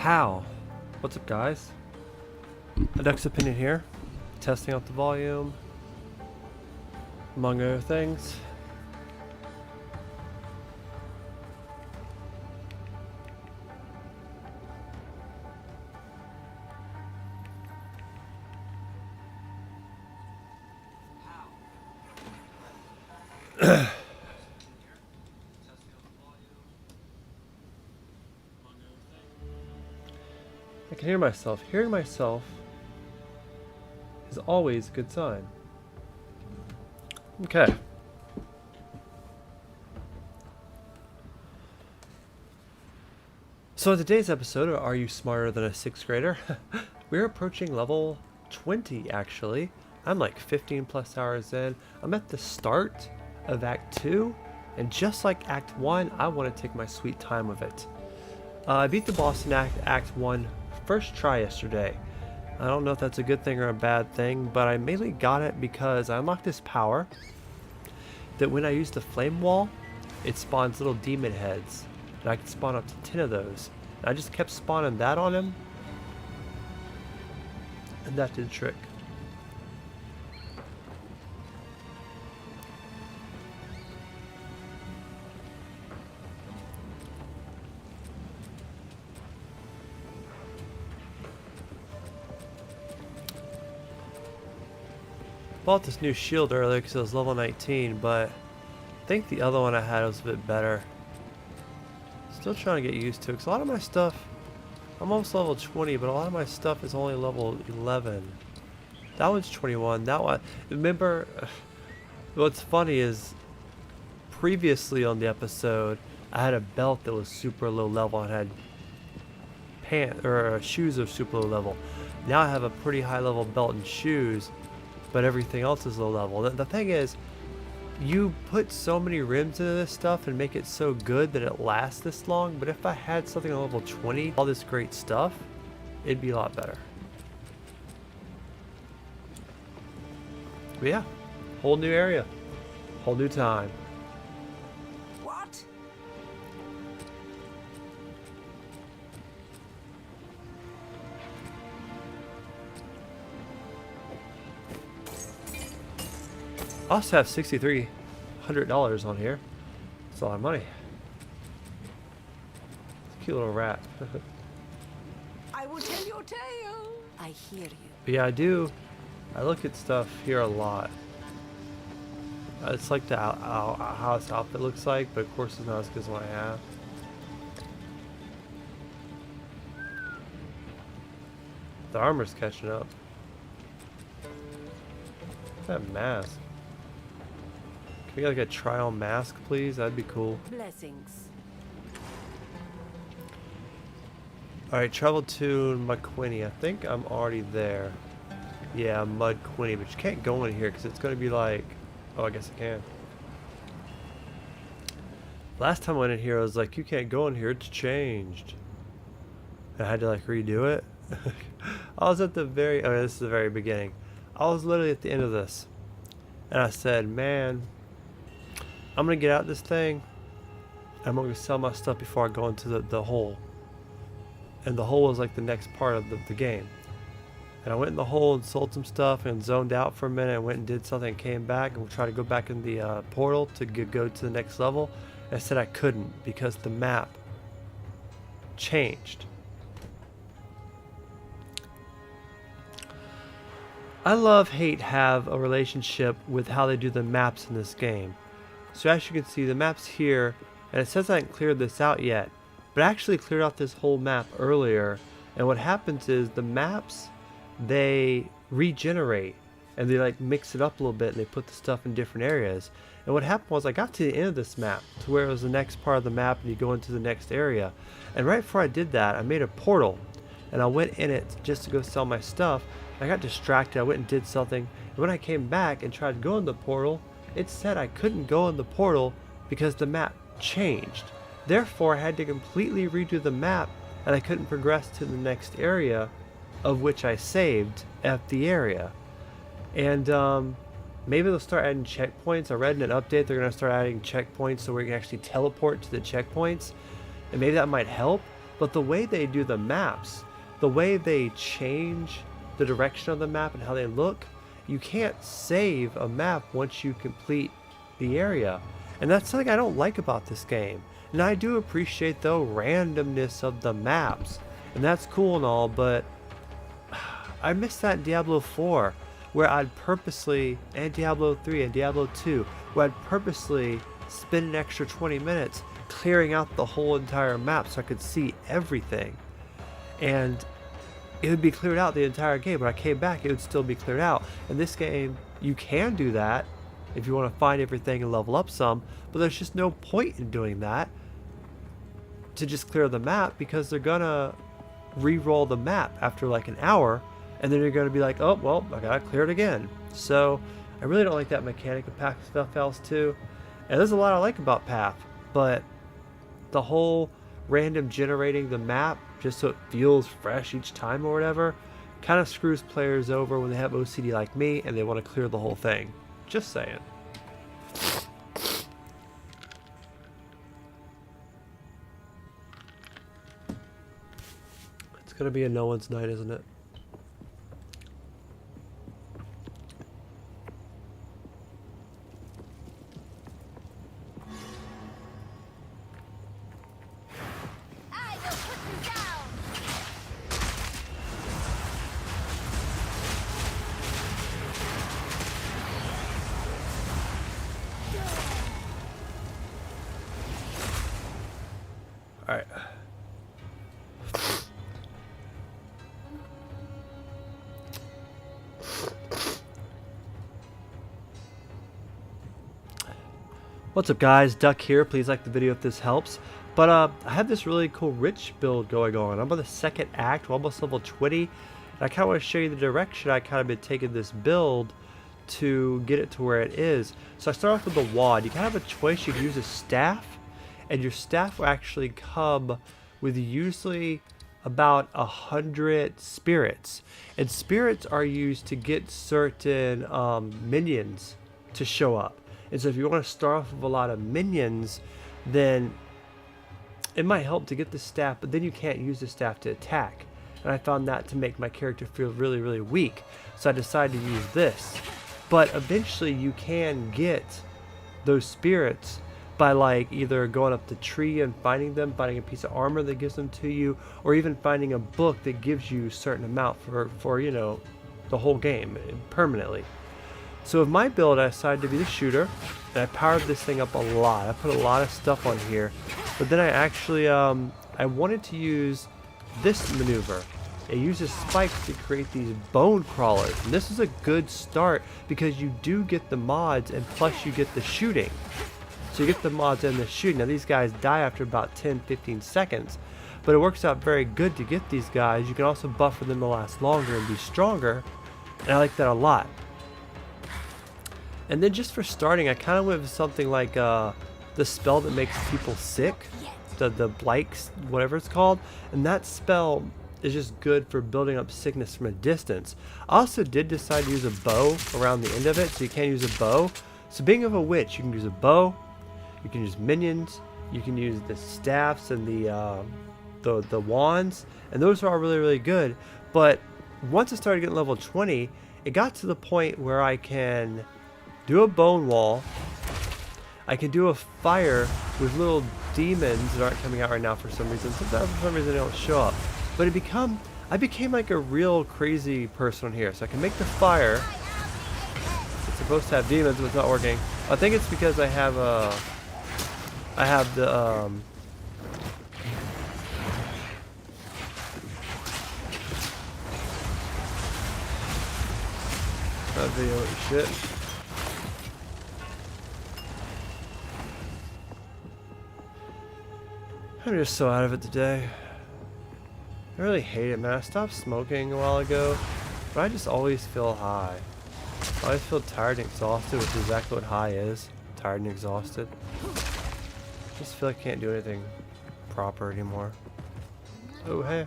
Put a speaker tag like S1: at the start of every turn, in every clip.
S1: How? What's up, guys? A Duck's Opinion here, testing out the volume, among other things. I can hear myself. Hearing myself is always a good sign. Okay. So in today's episode of Are You Smarter Than a 6th Grader? We're approaching level 20 actually. I'm like 15 plus hours in. I'm at the start of Act 2, and just like Act 1, I want to take my sweet time with it. I beat the boss in Act 1 first try yesterday. I don't know if that's a good thing or a bad thing, but I mainly got it because I unlocked this power that when I use the flame wall, it spawns little demon heads, and I can spawn up to 10 of those. And I just kept spawning that on him, and that did the trick. Bought this new shield earlier because it was level 19, but I think the other one I had was a bit better. Still trying to get used to it because a lot of my stuff, I'm almost level 20, but a lot of my stuff is only level 11. That one's 21. That one, remember, what's funny is previously on the episode, I had a belt that was super low level and had shoes of super low level. Now I have a pretty high level belt and shoes, but everything else is low level. The thing is, you put so many rims into this stuff and make it so good that it lasts this long, but if I had something on level 20, all this great stuff, it'd be a lot better. But yeah, whole new area, whole new time.
S2: What?
S1: I also have $6,300 on here. That's a lot of money. It's a cute little rat.
S2: I will tell your tale. I hear you.
S1: But yeah, I look at stuff here a lot. It's like how its outfit looks like, but of course it's not as good as what I have. The armor's catching up. That mask. Can we get like a trial mask, please? That'd be cool.
S2: Blessings.
S1: Alright, travel to McQuinney. I think I'm already there. Yeah, Mud Quinny, but you can't go in here because it's going to be like... Oh, I guess I can. Last time I went in here, I was like, you can't go in here, it's changed. I had to like redo it. I was at the very... Oh, this is the very beginning. I was literally at the end of this. And I said, man, I'm going to get out this thing. I'm going to sell my stuff before I go into the hole. And the hole was like the next part of the game. And I went in the hole and sold some stuff and zoned out for a minute and went and did something and came back and tried to go back in the portal to go to the next level. And I said I couldn't because the map changed. I love-hate have a relationship with how they do the maps in this game. So as you can see, the map's here, and it says I haven't cleared this out yet, but I actually cleared out this whole map earlier, and what happens is the maps, they regenerate, and they like mix it up a little bit, and they put the stuff in different areas. And what happened was I got to the end of this map, to where it was the next part of the map, and you go into the next area. And right before I did that, I made a portal, and I went in it just to go sell my stuff. I got distracted, I went and did something, and when I came back and tried to go in the portal, it said I couldn't go in the portal because the map changed. Therefore, I had to completely redo the map, and I couldn't progress to the next area, of which I saved at the area. And maybe they'll start adding checkpoints. I read in an update they're going to start adding checkpoints so we can actually teleport to the checkpoints, and maybe that might help. But the way they do the maps, the way they change the direction of the map and how they look, you can't save a map once you complete the area. And that's something I don't like about this game. And I do appreciate the randomness of the maps. And that's cool and all, but I miss that in Diablo 4, where I'd purposely, and Diablo 3 and Diablo 2, where I'd purposely spend an extra 20 minutes clearing out the whole entire map so I could see everything. And it would be cleared out the entire game. When I came back, it would still be cleared out. In this game, you can do that if you want to find everything and level up some, but there's just no point in doing that to just clear the map, because they're gonna re-roll the map after like an hour, and then you're gonna be like, oh well, I gotta clear it again. So I really don't like that mechanic of Path of Fells 2. And there's a lot I like about Path, but the whole random generating the map just so it feels fresh each time or whatever kind of screws players over when they have OCD like me and they want to clear the whole thing. Just saying. It's gonna be a no one's night, isn't it? Alright. What's up guys, Duck here. Please like the video if this helps. But I have this really cool rich build going on. I'm on the second act, we're almost level 20. And I kind of want to show you the direction I kind of been taking this build to get it to where it is. So I start off with the wand. You kind of have a choice. You can use a staff, and your staff will actually come with usually about 100 spirits. And spirits are used to get certain minions to show up. And so if you want to start off with a lot of minions, then it might help to get the staff, but then you can't use the staff to attack. And I found that to make my character feel really, really weak. So I decided to use this. But eventually you can get those spirits by like either going up the tree and finding them, finding a piece of armor that gives them to you, or even finding a book that gives you a certain amount for you know, the whole game permanently. So with my build, I decided to be the shooter, and I powered this thing up a lot. I put a lot of stuff on here, but then I actually I wanted to use this maneuver. It uses spikes to create these bone crawlers, and this is a good start because you do get the mods, and plus you get the shooting. So you get the mods and the shooting. Now these guys die after about 10-15 seconds, but it works out very good to get these guys. You can also buffer them to last longer and be stronger, and I like that a lot. And then just for starting, I kind of went with something like the spell that makes people sick, the blight, whatever it's called, and that spell is just good for building up sickness from a distance. I also did decide to use a bow around the end of it, so you can use a bow. So being of a witch, you can use a bow, you can use minions, you can use the staffs and the wands, and those are all really, really good. But once I started getting level 20, it got to the point where I can do a bone wall, I can do a fire with little demons that aren't coming out right now for some reason. Sometimes for some reason they don't show up. But I became like a real crazy person here. So I can make the fire. It's supposed to have demons, but it's not working. I think it's because I have the that video is shit. I'm just so out of it today. I really hate it, man. I stopped smoking a while ago, but I just always feel high. I always feel tired and exhausted, which is exactly what high is. Tired and exhausted. I just feel like I can't do anything proper anymore. Oh, hey.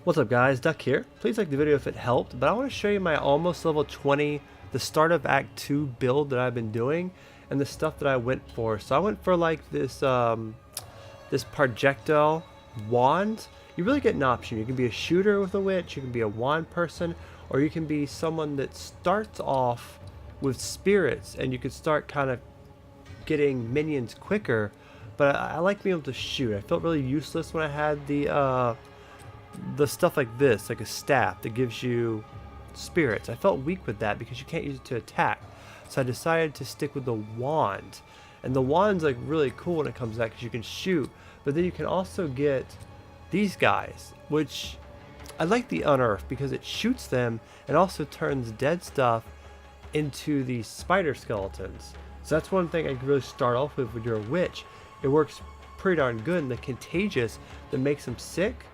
S1: What's up guys, Duck here. Please like the video if it helped, but I want to show you my almost level 20, the start of Act 2 build that I've been doing, and the stuff that I went for. So I went for like this this projectile wand. You really get an option. You can be a shooter with a witch, you can be a wand person, or you can be someone that starts off with spirits and you can start kind of getting minions quicker. But I like being able to shoot. I felt really useless when I had the stuff like this, like a staff that gives you spirits. I felt weak with that because you can't use it to attack. So I decided to stick with the wand. And the wand's like really cool when it comes out because you can shoot. But then you can also get these guys, which I like the unearth because it shoots them and also turns dead stuff into these spider skeletons. So that's one thing I can really start off with when you're a witch. It works pretty darn good. And the contagious that makes them sick,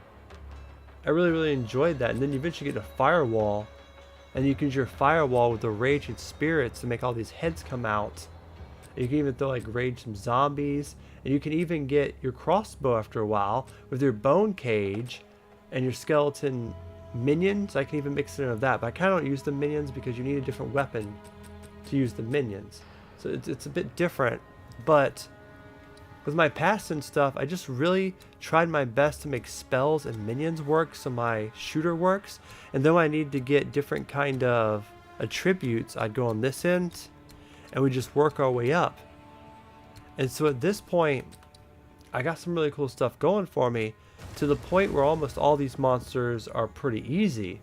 S1: I really enjoyed that. And then you eventually get a firewall, and you can use your firewall with the raging spirits to make all these heads come out. And you can even throw like rage some zombies, and you can even get your crossbow after a while with your bone cage and your skeleton minions. I can even mix it in with that, but I kind of don't use the minions because you need a different weapon to use the minions. So it's a bit different, but with my past and stuff, I just really tried my best to make spells and minions work so my shooter works. And then when I need to get different kind of attributes, I'd go on this end and we just work our way up. And so at this point, I got some really cool stuff going for me to the point where almost all these monsters are pretty easy.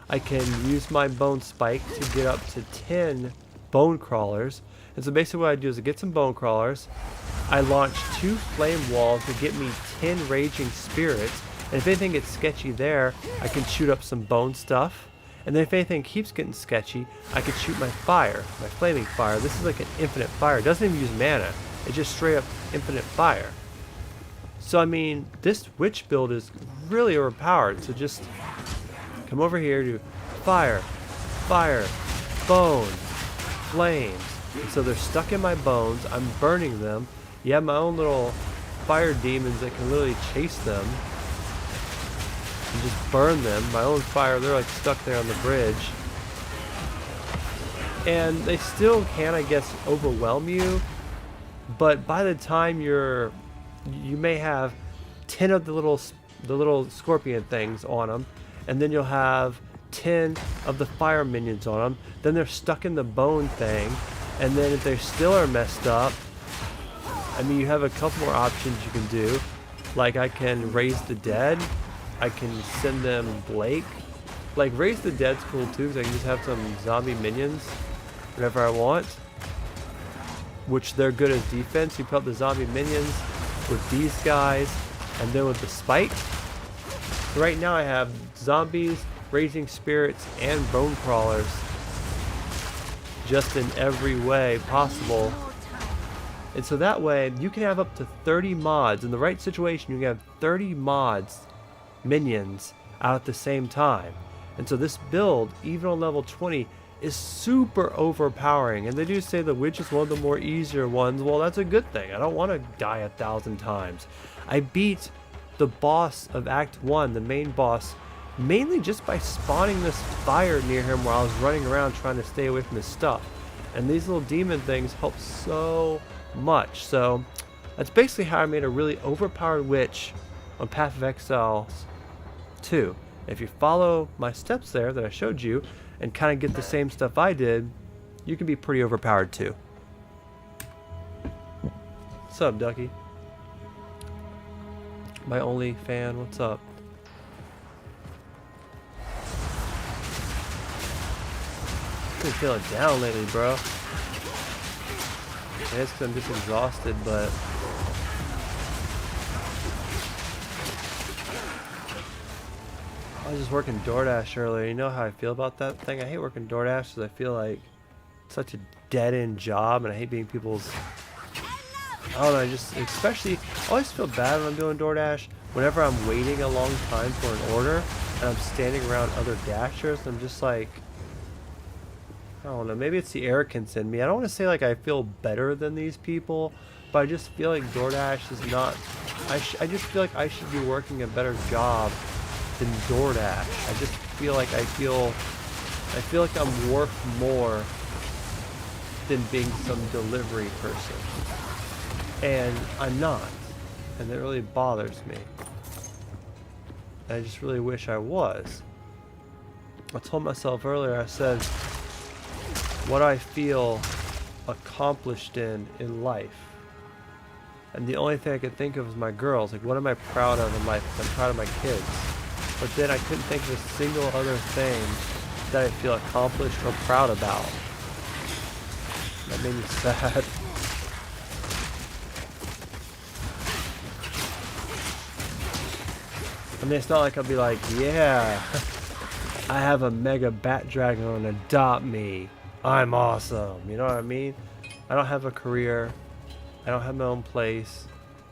S1: I can use my bone spike to get up to 10 bone crawlers. And so basically what I do is I get some bone crawlers, I launch 2 flame walls to get me 10 raging spirits, and if anything gets sketchy there, I can shoot up some bone stuff. And then if anything keeps getting sketchy, I can shoot my fire, my flaming fire. This is like an infinite fire. It doesn't even use mana. It's just straight up infinite fire. So I mean, this witch build is really overpowered. So just come over here to fire, fire, bone, flames. And so they're stuck in my bones. I'm burning them. You have my own little fire demons that can literally chase them and just burn them. My own fire, they're like stuck there on the bridge. And they still can, I guess, overwhelm you. But by the time you may have 10 of the little scorpion things on them, and then you'll have 10 of the fire minions on them. Then they're stuck in the bone thing. And then if they still are messed up, I mean, you have a couple more options you can do. Like I can raise the dead. I can send them Blake. Like raise the dead's cool too, because I can just have some zombie minions whenever I want. Which they're good as defense. You put up the zombie minions with these guys, and then with the spike. Right now I have zombies, raging spirits, and bone crawlers. Just in every way possible. And so that way you can have up to 30 mods. In the right situation you can have 30 mods, minions, out at the same time. And so this build, even on level 20, is super overpowering. And they do say the witch is one of the more easier ones. Well, that's a good thing. I don't want to die 1,000 times. I beat the boss of Act 1, the main boss, mainly just by spawning this fire near him while I was running around trying to stay away from his stuff. And these little demon things help so much. So that's basically how I made a really overpowered witch on Path of Exile 2. If you follow my steps there that I showed you and kind of get the same stuff I did, you can be pretty overpowered too. What's up, Ducky? My only fan, what's up? Been feeling down lately, bro. I guess because I'm just exhausted, but I was just working DoorDash earlier. You know how I feel about that thing? I hate working DoorDash because I feel like it's such a dead-end job, and I hate being people's... I don't know, I just, especially, I always feel bad when I'm doing DoorDash whenever I'm waiting a long time for an order, and I'm standing around other Dashers, and I'm just like... I don't know, maybe it's the arrogance in me. I don't want to say like I feel better than these people, but I just feel like DoorDash is not... I just feel like I should be working a better job than DoorDash. I just feel like I feel like I'm worth more than being some delivery person. And I'm not. And it really bothers me. I just really wish I was. I told myself earlier, I said, what do I feel accomplished in life? And the only thing I could think of is my girls. Like, what am I proud of in life? I'm proud of my kids. But then I couldn't think of a single other thing that I feel accomplished or proud about. That made me sad. I mean, it's not like I'll be like, yeah, I have a mega bat dragon, adopt me. I'm awesome. You know what I mean? I don't have a career. I don't have my own place.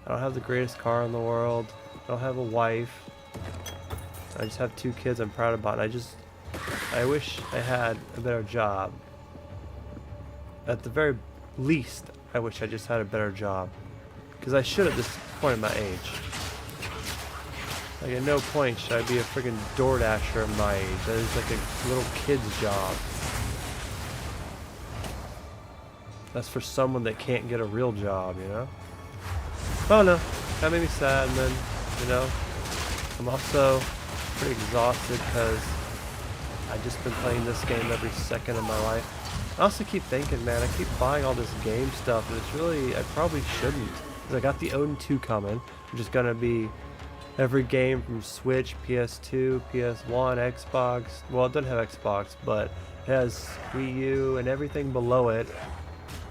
S1: I don't have the greatest car in the world. I don't have a wife. I just have 2 kids I'm proud about. And I wish I had a better job. At the very least, I wish I just had a better job. Because I should at this point in my age. Like, at no point should I be a freaking DoorDasher at my age. That is like a little kid's job. That's for someone that can't get a real job, you know? Oh no, that made me sad, and then, you know, I'm also pretty exhausted because I've just been playing this game every second of my life. I also keep thinking, man, I keep buying all this game stuff, and it's really, I probably shouldn't. Because I got the Odin 2 coming, which is going to be every game from Switch, PS2, PS1, Xbox. Well, it doesn't have Xbox, but it has Wii U and everything below it.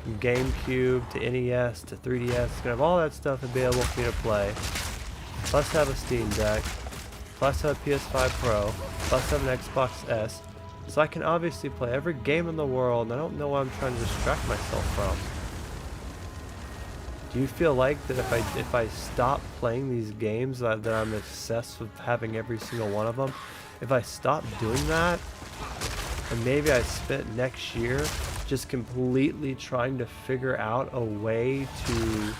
S1: From GameCube to NES to 3DS. It's going to have all that stuff available for me to play. Plus have a Steam Deck. Plus have a PS5 Pro. Plus have an Xbox S. So I can obviously play every game in the world, and I don't know what I'm trying to distract myself from. Do you feel like that if I stop playing these games that I'm obsessed with having every single one of them? If I stop doing that, and maybe I spent next year just completely trying to figure out a way to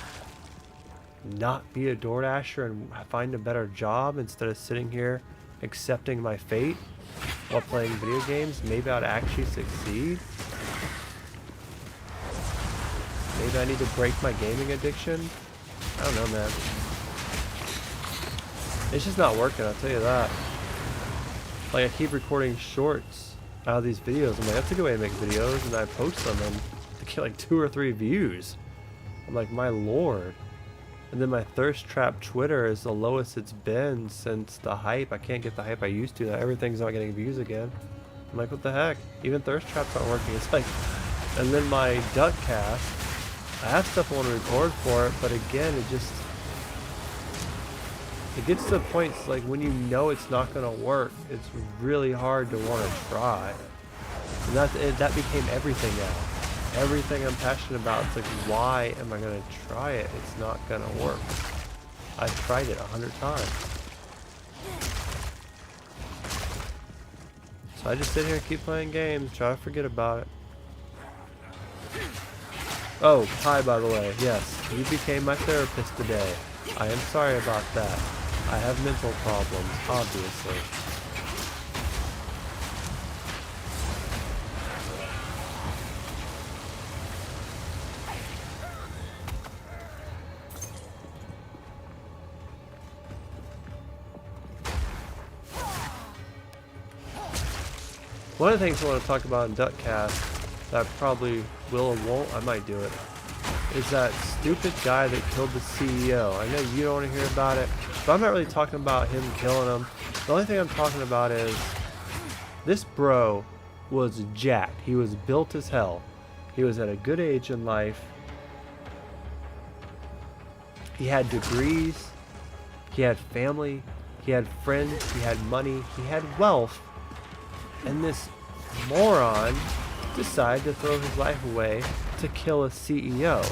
S1: not be a DoorDasher and find a better job instead of sitting here accepting my fate while playing video games, maybe I'd actually succeed. Maybe I need to break my gaming addiction. I don't know, man. It's just not working, I'll tell you that. Like, I keep recording shorts out of these videos. I'm like, that's a good way to make videos, and I post them and I get like 2 or 3 views. I'm like, my lord. And then my thirst trap Twitter is the lowest it's been since the hype. I can't get the hype I used to. Now everything's not getting views again. I'm like, what the heck? Even thirst traps aren't working. It's like, and then my duck cast, I have stuff I want to record for it, but again, it gets to the point, it's like when you know it's not going to work, it's really hard to want to try. And that became everything now. Everything I'm passionate about, it's like, why am I going to try it? It's not going to work. I've tried it 100 times. So I just sit here and keep playing games, try to forget about it. Oh, hi, by the way. Yes, you became my therapist today. I am sorry about that. I have mental problems, obviously. One of the things I want to talk about in Duckcast that I probably will or won't, I might do it, is that stupid guy that killed the CEO. I know you don't want to hear about it, but I'm not really talking about him killing him. The only thing I'm talking about is this bro was jacked. He was built as hell. He was at a good age in life. He had degrees. He had family. He had friends. He had money. He had wealth. And this moron decided to throw his life away to kill a CEO.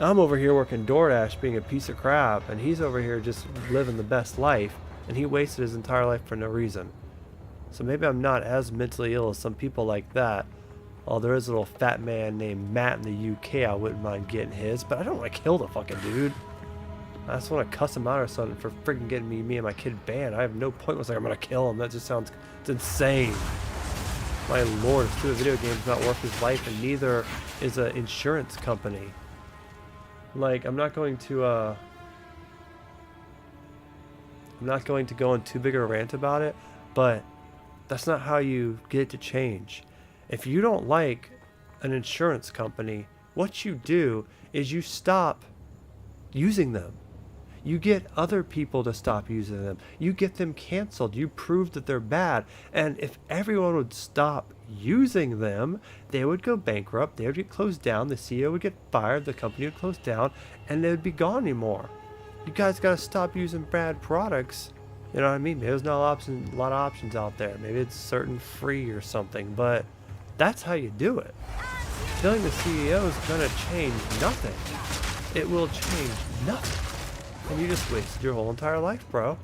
S1: I'm over here working DoorDash being a piece of crap, and he's over here just living the best life, and he wasted his entire life for no reason. So maybe I'm not as mentally ill as some people like that. Oh, there is a little fat man named Matt in the UK, I wouldn't mind getting his, but I don't want to kill the fucking dude. I just want to cuss him out or something for freaking getting me and my kid banned. I have no point was like I'm gonna kill him. That just sounds, it's insane. My lord, a stupid video game is not worth his life, and neither is an insurance company. Like, I'm not going to go on too big a rant about it, but that's not how you get it to change. If you don't like an insurance company, what you do is you stop using them. You get other people to stop using them. You get them canceled. You prove that they're bad. And if everyone would stop using them, they would go bankrupt. They would get closed down. The CEO would get fired. The company would close down, and they would be gone anymore. You guys got to stop using bad products. You know what I mean? Maybe there's not a lot of options out there. Maybe it's certain free or something, but that's how you do it. Killing the CEO is going to change nothing. It will change nothing. And you just wasted your whole entire life, bro.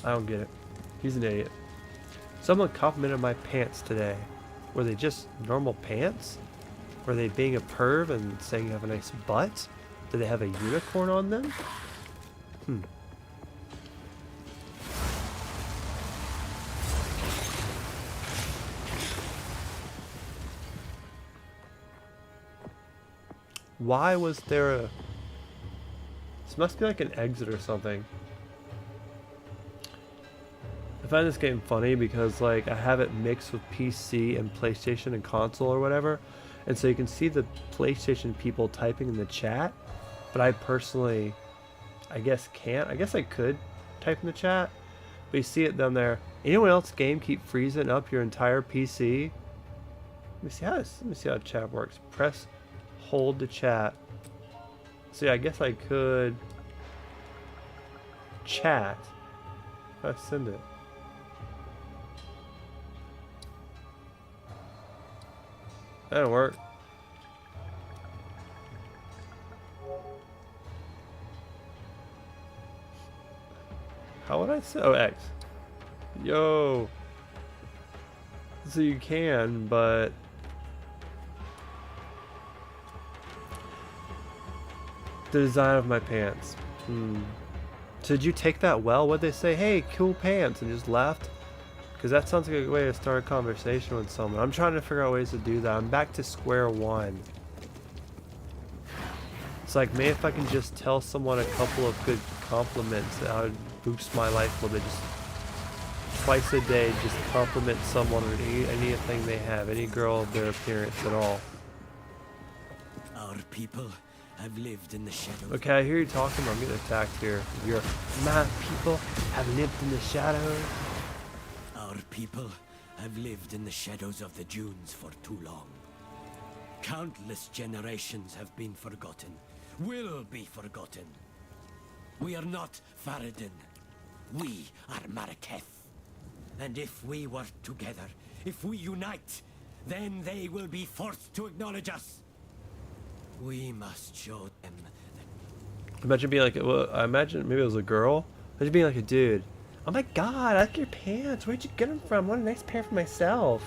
S1: I don't get it. He's an idiot. Someone complimented my pants today. Were they just normal pants? Were they being a perv and saying you have a nice butt? Do they have a unicorn on them? Why was there a... This must be like an exit or something. I find this game funny because like I have it mixed with PC and PlayStation and console or whatever, and so you can see the PlayStation people typing in the chat, but I personally, I guess can't. I guess I could type in the chat, but you see it down there. Anyone else game keep freezing up your entire PC? Let me see how chat works. Press hold to chat. See, I guess I could chat. Let's send it. That'll work. How would I say? Oh, X. Yo. So you can, but the design of my pants. So did you take that well? What'd they say? Hey, cool pants, and just left? Because that sounds like a good way to start a conversation with someone. I'm trying to figure out ways to do that. I'm back to square one. It's like, maybe if I can just tell someone a couple of good compliments, that would boost my life a little bit. Just twice a day, just compliment someone on anything they have, any girl of their appearance at all.
S3: Our people have lived in the shadows.
S1: Okay, I hear you talking, but I'm getting attacked here. My people have lived in the shadows.
S3: Our people have lived in the shadows of the dunes for too long. Countless generations have been forgotten, will be forgotten. We are not Faradin. We are Maraketh. And if we work together, if we unite, then they will be forced to acknowledge us. We must show them that...
S1: Imagine being like, well, I imagine maybe it was a girl. Imagine being like a dude. Oh my god, I like your pants. Where'd you get them from? What a nice pair for myself.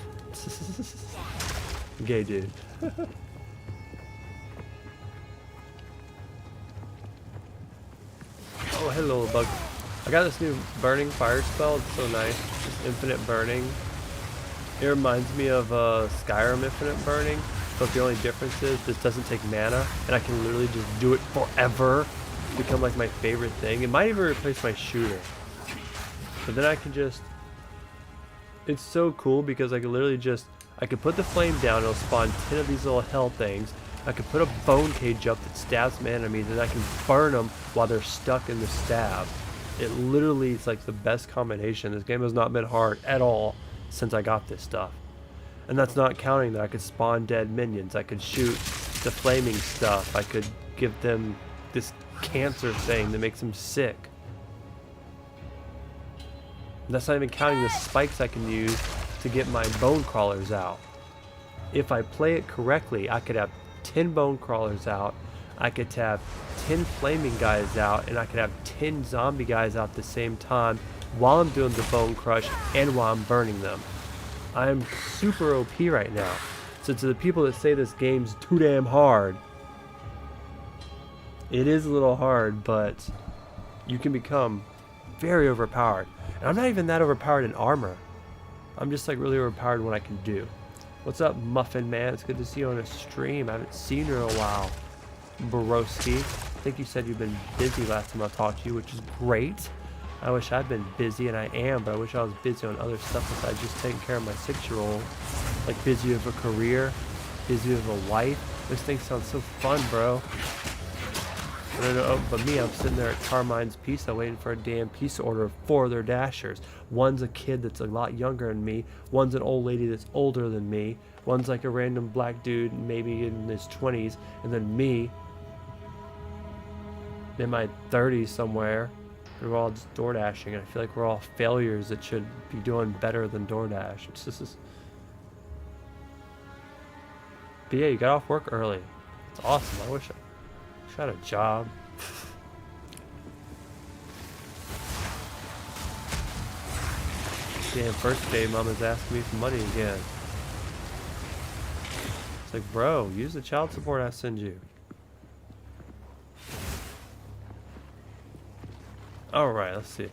S1: Gay dude. Oh, hello, bug. I got this new burning fire spell. It's so nice. Just infinite burning. It reminds me of Skyrim infinite burning. But the only difference is this doesn't take mana, and I can literally just do it forever. It's become like my favorite thing. It might even replace my shooter. But then I can just... It's so cool because I can literally just... I could put the flame down, it'll spawn 10 of these little hell things. I could put a bone cage up that stabs my enemies, and I can burn them while they're stuck in the stab. It literally is like the best combination. This game has not been hard at all since I got this stuff. And that's not counting that I could spawn dead minions. I could shoot the flaming stuff. I could give them this cancer thing that makes them sick. And that's not even counting the spikes I can use to get my bone crawlers out. If I play it correctly, I could have 10 bone crawlers out. I could have 10 flaming guys out, and I could have 10 zombie guys out at the same time while I'm doing the bone crush and while I'm burning them. I'm super OP right now. So to the people that say this game's too damn hard, It is a little hard, but you can become very overpowered. And I'm not even that overpowered in armor. I'm just like really overpowered in what I can do. What's up, Muffin Man? It's good to see you on a stream. I haven't seen you in a while. Borowski. I think you said you've been busy last time I talked to you, which is great. I wish I'd been busy, and I am, but I wish I was busy on other stuff besides just taking care of my 6-year-old. Like busy with a career, busy with a wife. This thing sounds so fun, bro. But me, I'm sitting there at Carmine's Pizza waiting for a damn pizza order of 4 of their dashers. One's a kid that's a lot younger than me. One's an old lady that's older than me. One's like a random black dude, maybe in his 20s. And then me, in my 30s somewhere. We're all just door dashing. And I feel like we're all failures that should be doing better than DoorDash. It's just... But yeah, you got off work early. It's awesome. I wish I had a job. Damn, first day mama's asking me for money again. It's like, bro, use the child support I send you. Alright, let's see.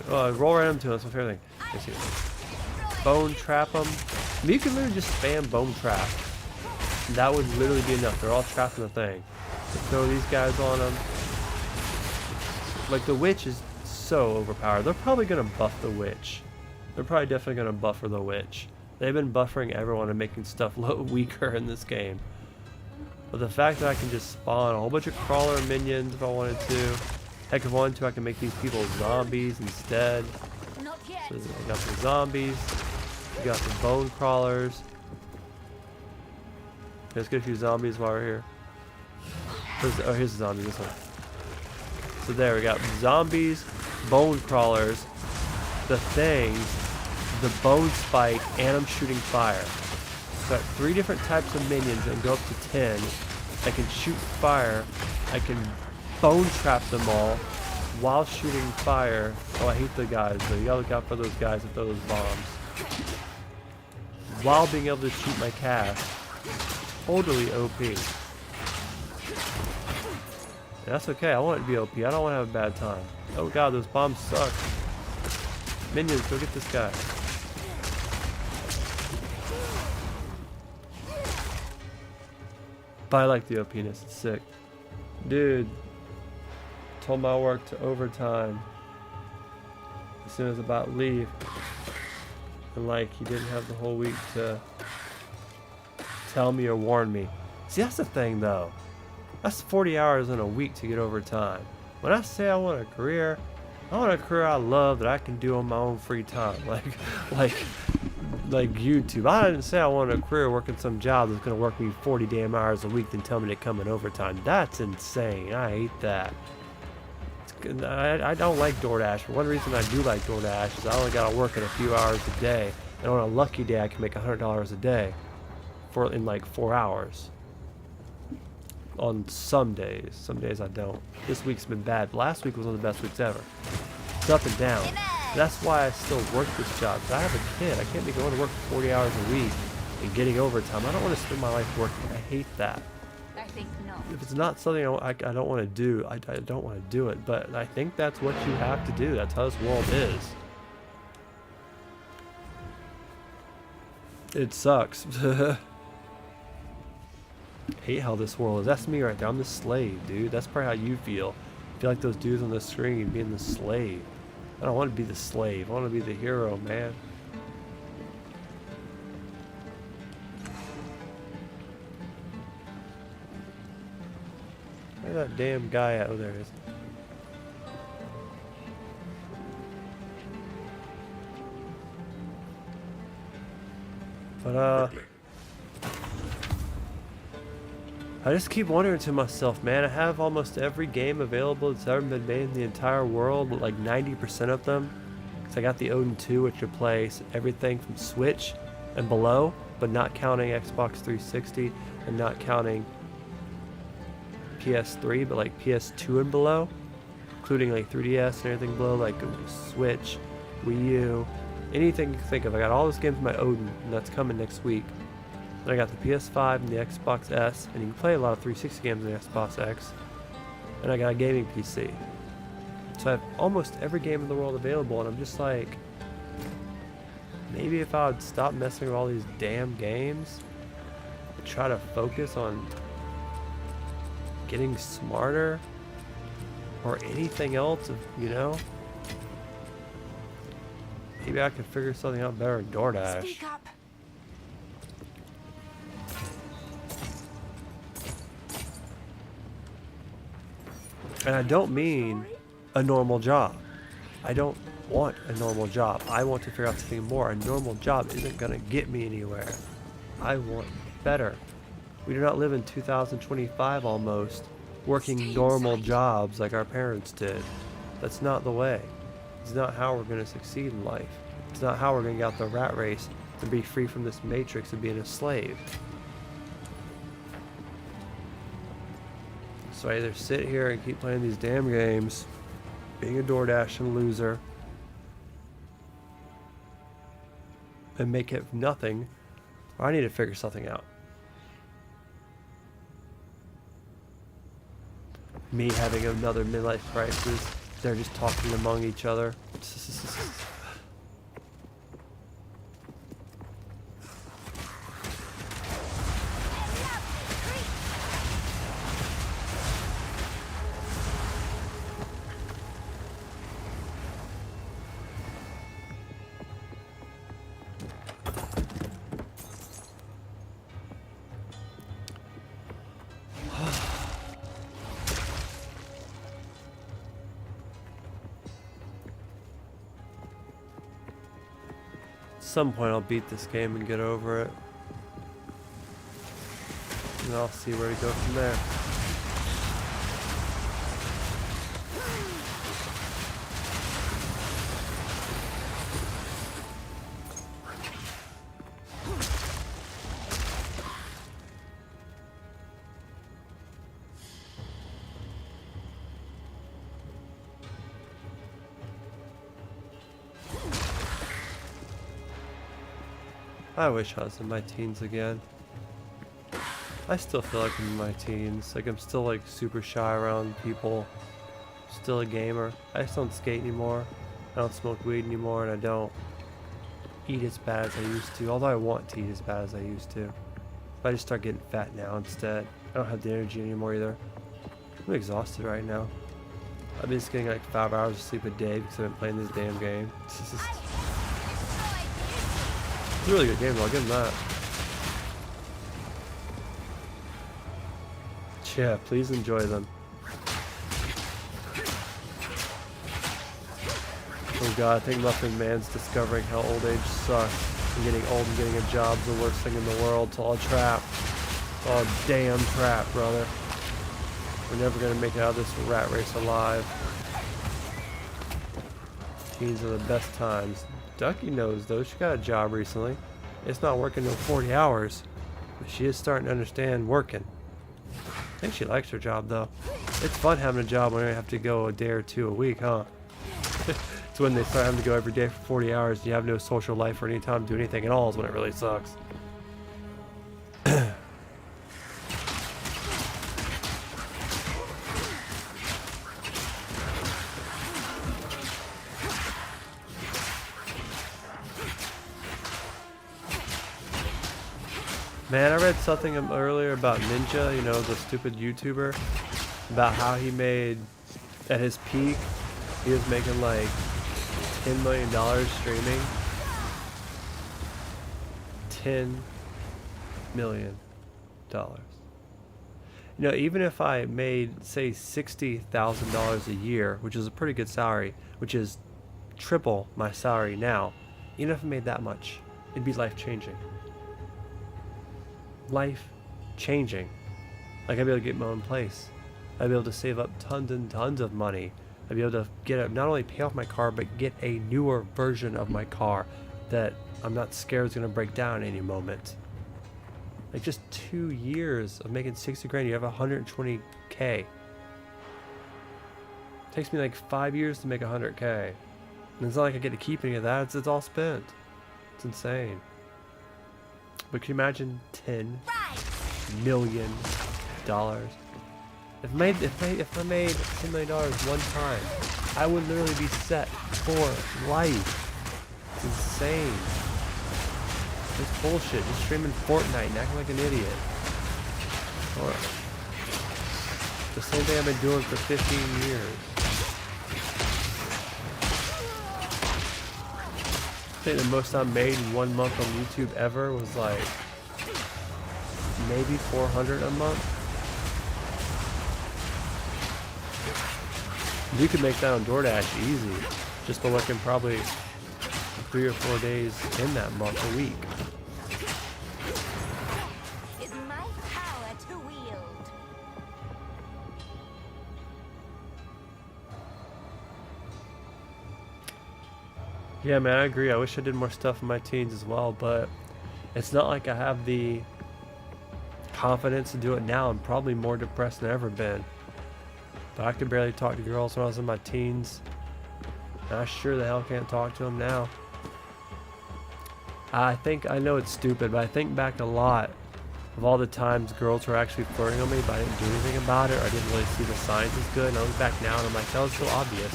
S1: Roll right into us, my favorite thing. Let's see. Bone trap them. I mean, you can literally just spam bone trap. That would literally be enough. They're all trapped in the thing. So throw these guys on them. Like, the witch is so overpowered. They're probably going to buff the witch. They're probably definitely going to buffer the witch. They've been buffering everyone and making stuff weaker in this game. But the fact that I can just spawn a whole bunch of crawler minions if I wanted to. Heck, if I wanted to, I can make these people zombies instead.
S2: Not yet.
S1: So I got the zombies. We got the bone crawlers. Let's get a few zombies while we're here. Oh, here's the zombie, this one. So there, we got zombies, bone crawlers, the things, the bone spike, and I'm shooting fire. So I got 3 different types of minions and go up to 10. I can shoot fire. I can bone trap them all while shooting fire. Oh, I hate the guys though. You gotta look out for those guys that throw those bombs. While being able to shoot my cast. Totally OP. And that's okay. I want it to be OP. I don't want to have a bad time. Oh god, those bombs suck. Minions, go get this guy. But I like the OPness. It's sick. Dude. Told my work to overtime. As soon as about to leave. And like, he didn't have the whole week to tell me or warn me. See, that's the thing though. That's 40 hours in a week to get overtime. When I say I want a career I love that I can do on my own free time. Like YouTube. I didn't say I wanted a career working some job that's gonna work me 40 damn hours a week then tell me to come in overtime. That's insane. I hate that. I don't like DoorDash. But one reason I do like DoorDash is I only gotta work it a few hours a day. And on a lucky day I can make $100 a day in like 4 hours. On some days. Some days I don't. This week's been bad. Last week was one of the best weeks ever. It's up and down. That's why I still work this job. I have a kid. I can't be going to work for 40 hours a week and getting overtime. I don't want to spend my life working. I hate that.
S2: I think not.
S1: If it's not something I don't want to do, I don't want to do it. But I think that's what you have to do. That's how this world is. It sucks. Hate how this world is. That's me right there. I'm the slave, dude. That's probably how you feel. I feel like those dudes on the screen being the slave. I don't want to be the slave. I want to be the hero, man. Where's that damn guy at? Oh, there he is. But, I just keep wondering to myself, man, I have almost every game available that's ever been made in the entire world, but like 90% of them. Because I got the Odin 2, which replaces everything from Switch and below, but not counting Xbox 360 and not counting PS3, but like PS2 and below, including like 3DS and everything below, like Switch, Wii U, anything you can think of. I got all those games in my Odin, and that's coming next week. Then I got the PS5 and the Xbox S, and you can play a lot of 360 games on the Xbox X. and I got a gaming PC. So I have almost every game in the world available, and I'm just like, maybe if I would stop messing with all these damn games and try to focus on getting smarter or anything else, you know? Maybe I could figure something out better in DoorDash.
S2: Speak up.
S1: And I don't mean a normal job. I don't want a normal job. I want to figure out something more. A normal job isn't going to get me anywhere. I want better. We do not live in 2025 almost, working normal jobs like our parents did. That's not the way. It's not how we're going to succeed in life. It's not how we're going to get out the rat race and be free from this matrix of being a slave. So I either sit here and keep playing these damn games, being a DoorDash loser, and make it nothing, or I need to figure something out. Me having another midlife crisis, they're just talking among each other. At some point I'll beat this game and get over it. And I'll see where to go from there. I wish I was in my teens again. I still feel like I'm in my teens. Like I'm still like super shy around people. Still a gamer. I just don't skate anymore. I don't smoke weed anymore, and I don't eat as bad as I used to. Although I want to eat as bad as I used to. But I just start getting fat now instead. I don't have the energy anymore either. I'm exhausted right now. I've been just getting like 5 hours of sleep a day because I've been playing this damn game. It's a really good game though, I'll give him that. Yeah, please enjoy them. Oh god, I think Muffin Man's discovering how old age sucks. And getting old and getting a job's the worst thing in the world. It's all a trap. It's all a damn trap, brother. We're never gonna make it out of this rat race alive. Teens are the best times. Ducky knows though, she got a job recently. It's not working no 40 hours, but she is starting to understand working. I think she likes her job though. It's fun having a job when you have to go a day or two a week, huh? It's when they start having to go every day for 40 hours and you have no social life or any time to do anything at all is when it really sucks. Man, I read something earlier about Ninja, you know, the stupid YouTuber, about how he made, at his peak, he was making like $10 million streaming. $10 million. You know, even if I made, say, $60,000 a year, which is a pretty good salary, which is triple my salary now, even if I made that much, it'd be life-changing. Life changing. Like I'd be able to get my own place. I'd be able to save up tons and tons of money. I'd be able to get not only pay off my car, but get a newer version of my car that I'm not scared is going to break down any moment. Like just 2 years of making 60 grand, you have 120K. It takes me like 5 years to make 100K. And it's not like I get to keep any of that. It's all spent. It's insane. But can you imagine $10 million? It's If I made $10 million one time, I would literally be set for life. It's insane. It's bullshit. Just streaming Fortnite and acting like an idiot. Or the same thing I've been doing for 15 years. I think the most I made in 1 month on YouTube ever was like maybe 400 a month. You could make that on DoorDash easy, just by working probably 3 or 4 days in that month a week.
S2: Is my power to wield.
S1: Yeah, man, I agree. I wish I did more stuff in my teens as well, but it's not like I have the confidence to do it now. I'm probably more depressed than I've ever been. But I could barely talk to girls when I was in my teens. And I sure the hell can't talk to them now. I know it's stupid, but I think back a lot of all the times girls were actually flirting on me, but I didn't do anything about it, or I didn't really see the signs as good. And I look back now and I'm like, that was so obvious.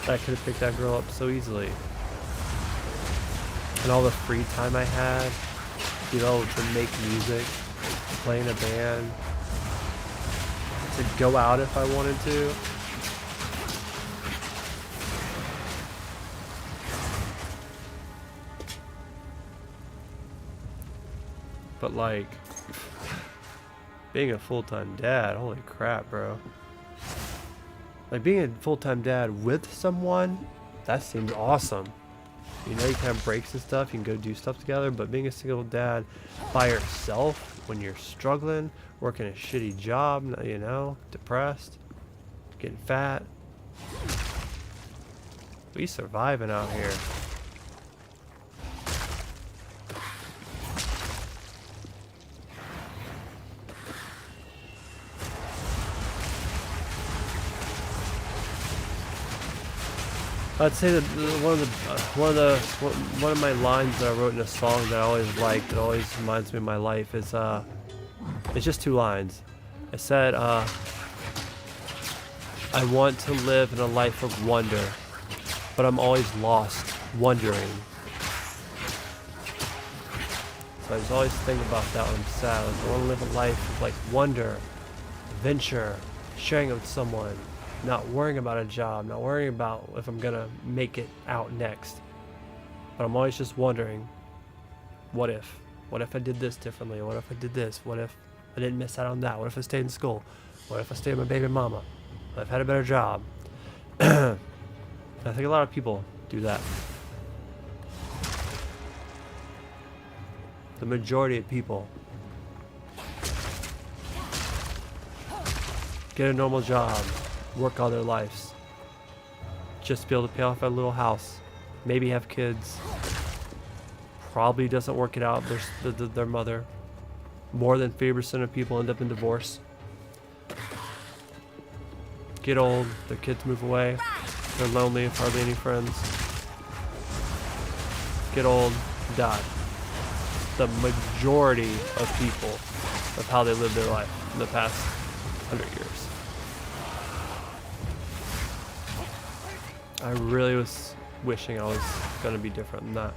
S1: That I could have picked that girl up so easily. And all the free time I had, you know, to make music, to play in a band, to go out if I wanted to. But like, being a full-time dad, holy crap, bro. Like being a full-time dad with someone, that seems awesome. You know, you can have breaks and stuff, you can go do stuff together, but being a single dad by yourself when you're struggling, working a shitty job, you know, depressed, getting fat. We surviving out here. I'd say that one of my lines that I wrote in a song that I always liked, that always reminds me of my life, is it's just 2 lines. It said, I want to live in a life of wonder, but I'm always lost, wondering. So I just always think about that when I'm sad. Like, I want to live a life of like wonder, adventure, sharing it with someone. Not worrying about a job, not worrying about if I'm gonna make it out next. But I'm always just wondering, what if? What if I did this differently? What if I did this? What if I didn't miss out on that? What if I stayed in school? What if I stayed with my baby mama? What if I had a better job? I think a lot of people do that. The majority of people get a normal job, work all their lives, just to be able to pay off a little house, maybe have kids. Probably doesn't work it out. Their mother. More than 50% of people end up in divorce. Get old, their kids move away, they're lonely, hardly any friends. Get old, die. The majority of people of how they live their life in the past 100 years. I really was wishing I was gonna be different than that.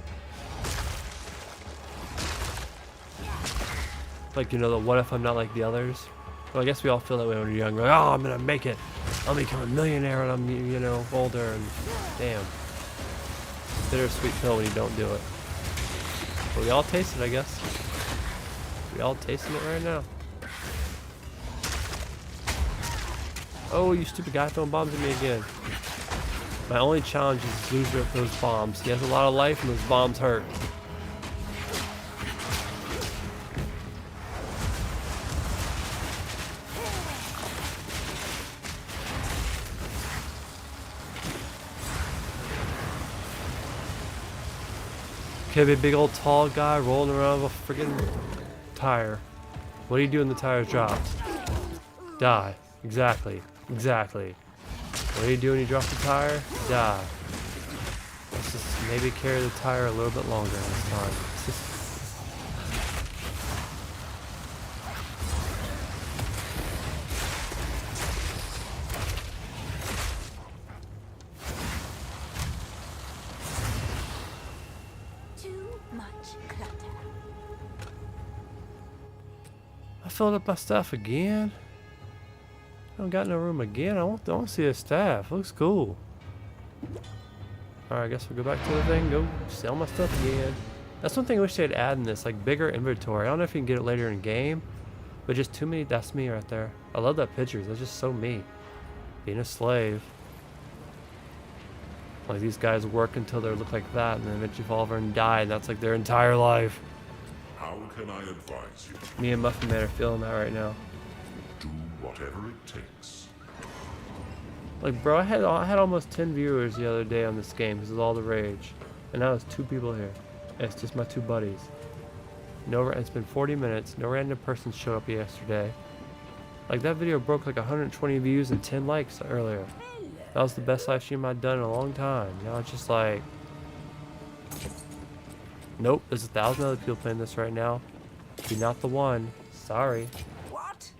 S1: Like, you know, the what if I'm not like the others? Well, I guess we all feel that way when we're young. Like, oh, I'm gonna make it. I'll become a millionaire when I'm, you know, older. And damn, bittersweet pill when you don't do it. But we all taste it, I guess. We all tasting it right now. Oh, you stupid guy throwing bombs at me again. My only challenge is loser at those bombs. He has a lot of life and those bombs hurt. Okay, be a big old tall guy rolling around with a freaking tire. What do you do when the tire drops? Die. Exactly. Exactly. What do you do when you drop the tire? Die. Let's just maybe carry the tire a little bit longer this time. I filled up my stuff again. I don't got no room again. I want to see the staff. Looks cool. Alright, I guess we'll go back to the thing. Go sell my stuff again. That's one thing I wish they'd add in this. Like bigger inventory. I don't know if you can get it later in game. But just too many. That's me right there. I love that picture. That's just so me. Being a slave. Like these guys work until they look like that. And then eventually fall over and die. And that's like their entire life.
S4: How can I advise you?
S1: Me and Muffin Man are feeling that right now.
S4: Do whatever it takes.
S1: Like, bro, I had almost 10 viewers the other day on this game because of all the rage, and now there's 2 people here. And it's just my 2 buddies. No, it's been 40 minutes. No random person showed up yesterday. Like that video broke like 120 views and 10 likes earlier. That was the best live stream I'd done in a long time. Now it's just like, nope. There's 1,000 other people playing this right now. You're not the one. Sorry.
S2: What?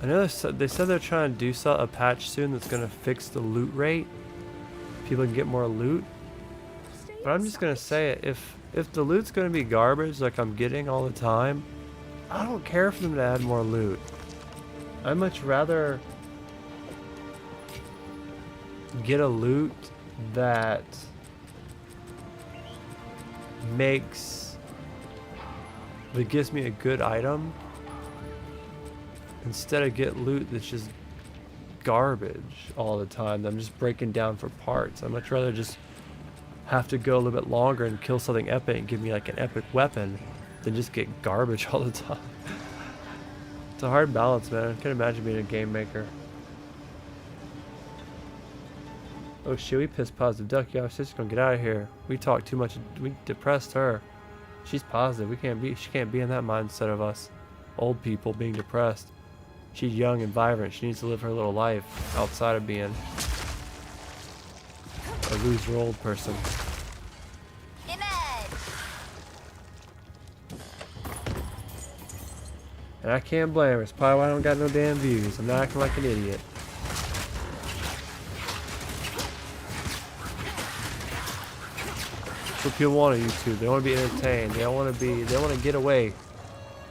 S1: I know they said they're trying to do a patch soon that's going to fix the loot rate. People can get more loot. But I'm just going to say it. If the loot's going to be garbage like I'm getting all the time, I don't care for them to add more loot. I'd much rather get a loot that gives me a good item instead of get loot that's just garbage all the time that I'm just breaking down for parts. I'd much rather just have to go a little bit longer and kill something epic and give me like an epic weapon than just get garbage all the time. It's a hard balance, man. I can't imagine being a game maker. Oh shit, we pissed Positive Duck. Yeah, our sister's gonna get out of here. We talked too much. We depressed her. She's positive. She can't be in that mindset of us old people being depressed. She's young and vibrant. She needs to live her little life outside of being a loser old person. And I can't blame her. It's probably why I don't got no damn views. I'm not acting like an idiot. That's what people want on YouTube. They want to be entertained. They want to get away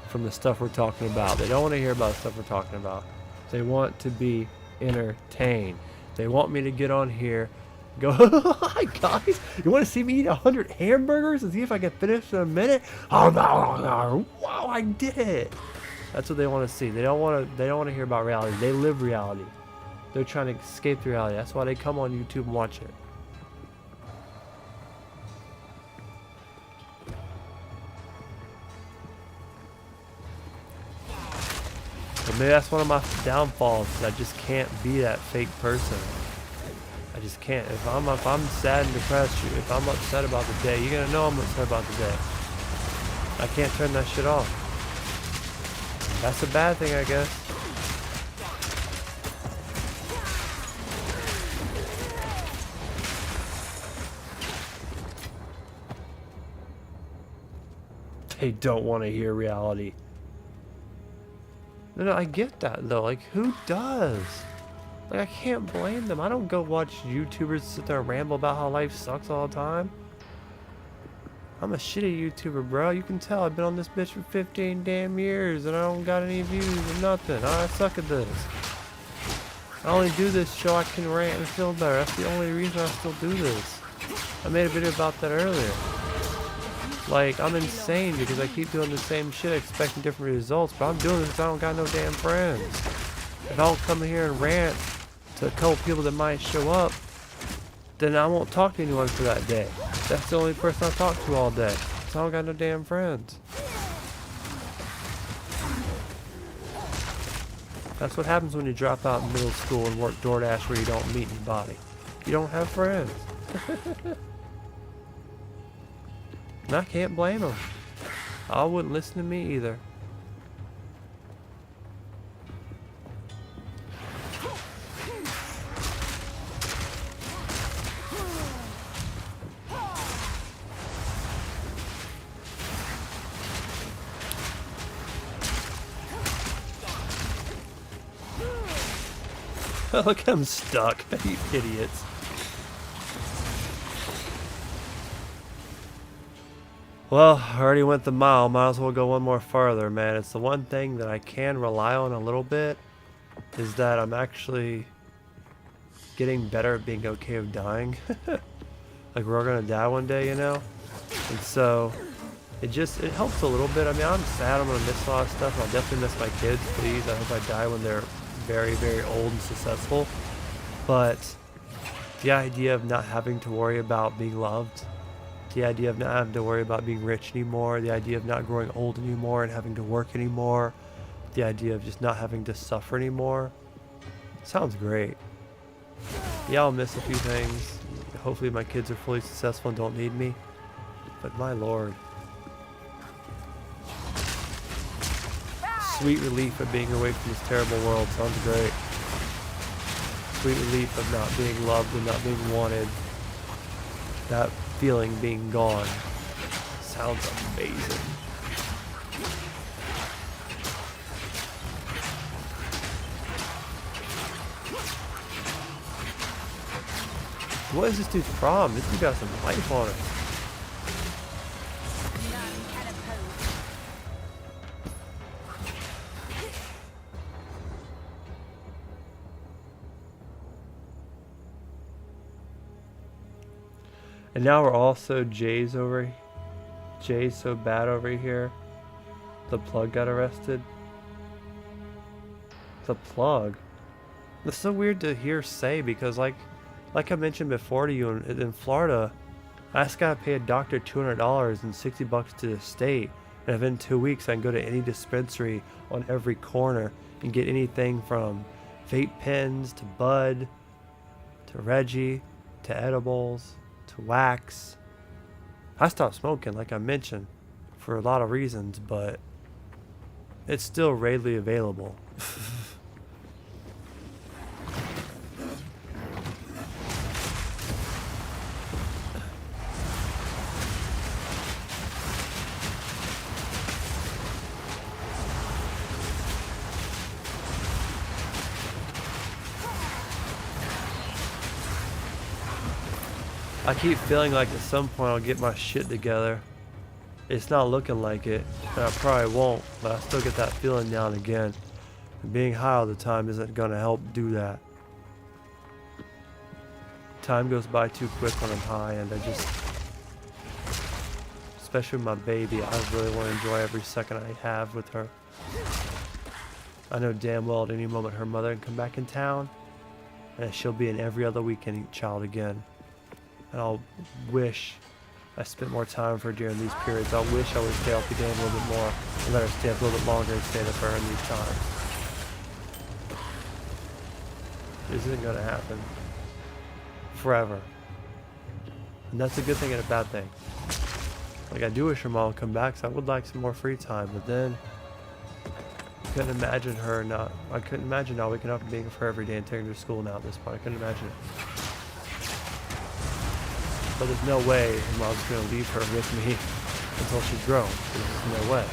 S1: from the stuff we're talking about. They don't want to hear about the stuff we're talking about. They want to be entertained. They want me to get on here, go, hi guys, you want to see me eat 100 hamburgers and see if I can finish in a minute? Oh no, wow, I did it. That's what they want to see. They don't want to hear about reality. They live reality. They're trying to escape the reality. That's why they come on YouTube and watch it. But maybe that's one of my downfalls. I just can't be that fake person. I just can't. If I'm sad and depressed, if I'm upset about the day, you're gonna know I'm upset about the day. I can't turn that shit off. That's a bad thing, I guess. They don't want to hear reality. No, I get that though. Like, who does? Like, I can't blame them. I don't go watch YouTubers sit there and ramble about how life sucks all the time. I'm a shitty YouTuber, bro. You can tell I've been on this bitch for 15 damn years and I don't got any views or nothing. I suck at this. I only do this so I can rant and feel better. That's the only reason I still do this. I made a video about that earlier. Like, I'm insane because I keep doing the same shit expecting different results, but I'm doing this because I don't got no damn friends. If I don't come here and rant to a couple people that might show up, then I won't talk to anyone for that day. That's the only person I talk to all day. So I don't got no damn friends. That's what happens when you drop out in middle school and work DoorDash where you don't meet anybody. You don't have friends. And I can't blame them. I wouldn't listen to me either. Look, I'm stuck. You idiots. Well, I already went the mile. Might as well go one more farther, man. It's the one thing that I can rely on a little bit, is that I'm actually getting better at being okay with dying. Like, we're all gonna die one day, you know? And so, it helps a little bit. I mean, I'm sad I'm gonna miss a lot of stuff. I'll definitely miss my kids, please. I hope I die when they're very, very old and successful. But the idea of not having to worry about being loved, the idea of not having to worry about being rich anymore, the idea of not growing old anymore and having to work anymore, the idea of just not having to suffer anymore, sounds great. Yeah, I'll miss a few things. Hopefully my kids are fully successful and don't need me. But my lord. Sweet relief of being away from this terrible world sounds great. Sweet relief of not being loved and not being wanted. That feeling being gone sounds amazing. What is this dude's problem? This dude got some life on it. And now we're also Jay's so bad over here. The plug got arrested. The plug? That's so weird to hear say, because like I mentioned before to you, in Florida, I just gotta pay a doctor $200 and $60 to the state. And within 2 weeks I can go to any dispensary on every corner and get anything from vape pens to bud to Reggie to edibles to wax. I stopped smoking, like I mentioned, for a lot of reasons, but it's still readily available. I keep feeling like at some point I'll get my shit together. It's not looking like it, and I probably won't, but I still get that feeling now and again. And being high all the time isn't gonna help do that. Time goes by too quick when I'm high, and especially with my baby, I really want to enjoy every second I have with her. I know damn well at any moment her mother can come back in town, and she'll be an every other weekend child again. And I'll wish I spent more time with her during these periods. I wish I would stay off the game a little bit more and let her stay up a little bit longer and stay with her in these times. This isn't going to happen forever. And that's a good thing and a bad thing. Like, I do wish her mom would come back, so I would like some more free time, but then I couldn't imagine not waking up and being with her every day and taking her to school now at this point. I couldn't imagine it. But there's no way her mom's going to leave her with me until she's grown. There's no way.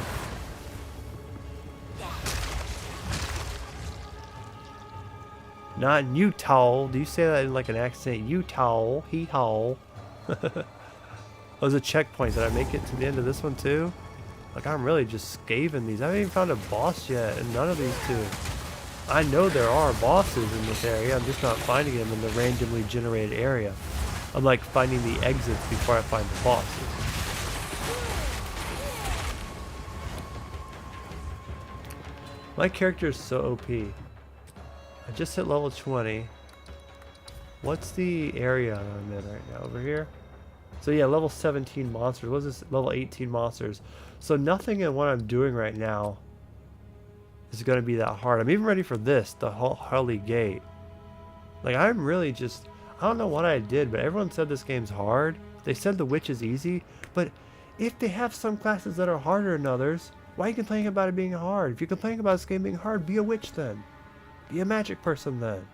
S1: Not in Utah. Do you say that in like an accent? Utah. Hee-haw. Those are checkpoints. Did I make it to the end of this one too? Like, I'm really just scaving these. I haven't even found a boss yet in none of these two. I know there are bosses in this area. I'm just not finding them in the randomly generated area. I'm like finding the exits before I find the bosses. My character is so OP. I just hit level 20. What's the area I'm in right now? Over here? So yeah, level 17 monsters. What's this? Level 18 monsters. So nothing in what I'm doing right now is going to be that hard. I'm even ready for this, the Harley Gate. Like, I'm really just... I don't know what I did, but everyone said this game's hard. They said the witch is easy, but if they have some classes that are harder than others, why are you complaining about it being hard? If you're complaining about this game being hard, be a witch then. Be a magic person then.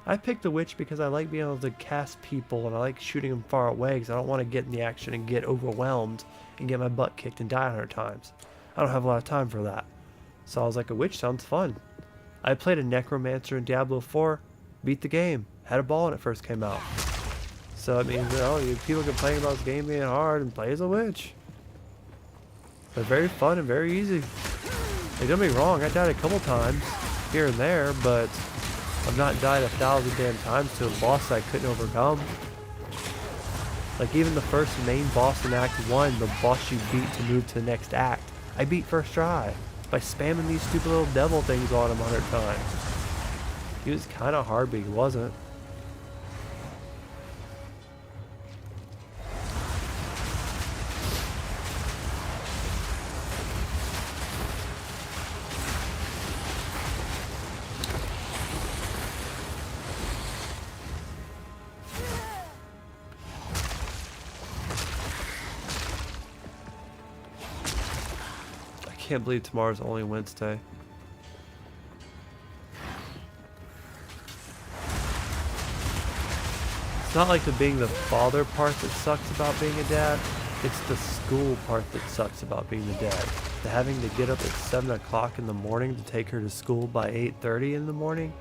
S1: I picked the witch because I like being able to cast people, and I like shooting them far away because I don't want to get in the action and get overwhelmed and get my butt kicked and die 100 times. I don't have a lot of time for that. So I was like, a witch sounds fun. I played a necromancer in Diablo 4. beat the game. Had a ball when it first came out. So, I mean, you know, people complain about this game being hard and play as a witch. They're very fun and very easy. Like, don't get me wrong, I died a couple times here and there, but I've not died 1,000 damn times to a boss that I couldn't overcome. Like, even the first main boss in Act 1, the boss you beat to move to the next act, I beat first try by spamming these stupid little devil things on him 100 times. He was kind of hard, but he wasn't. I can't believe tomorrow's only Wednesday. It's not like the being the father part that sucks about being a dad. It's the school part that sucks about being a dad. The having to get up at 7 o'clock in the morning to take her to school by 8:30 in the morning.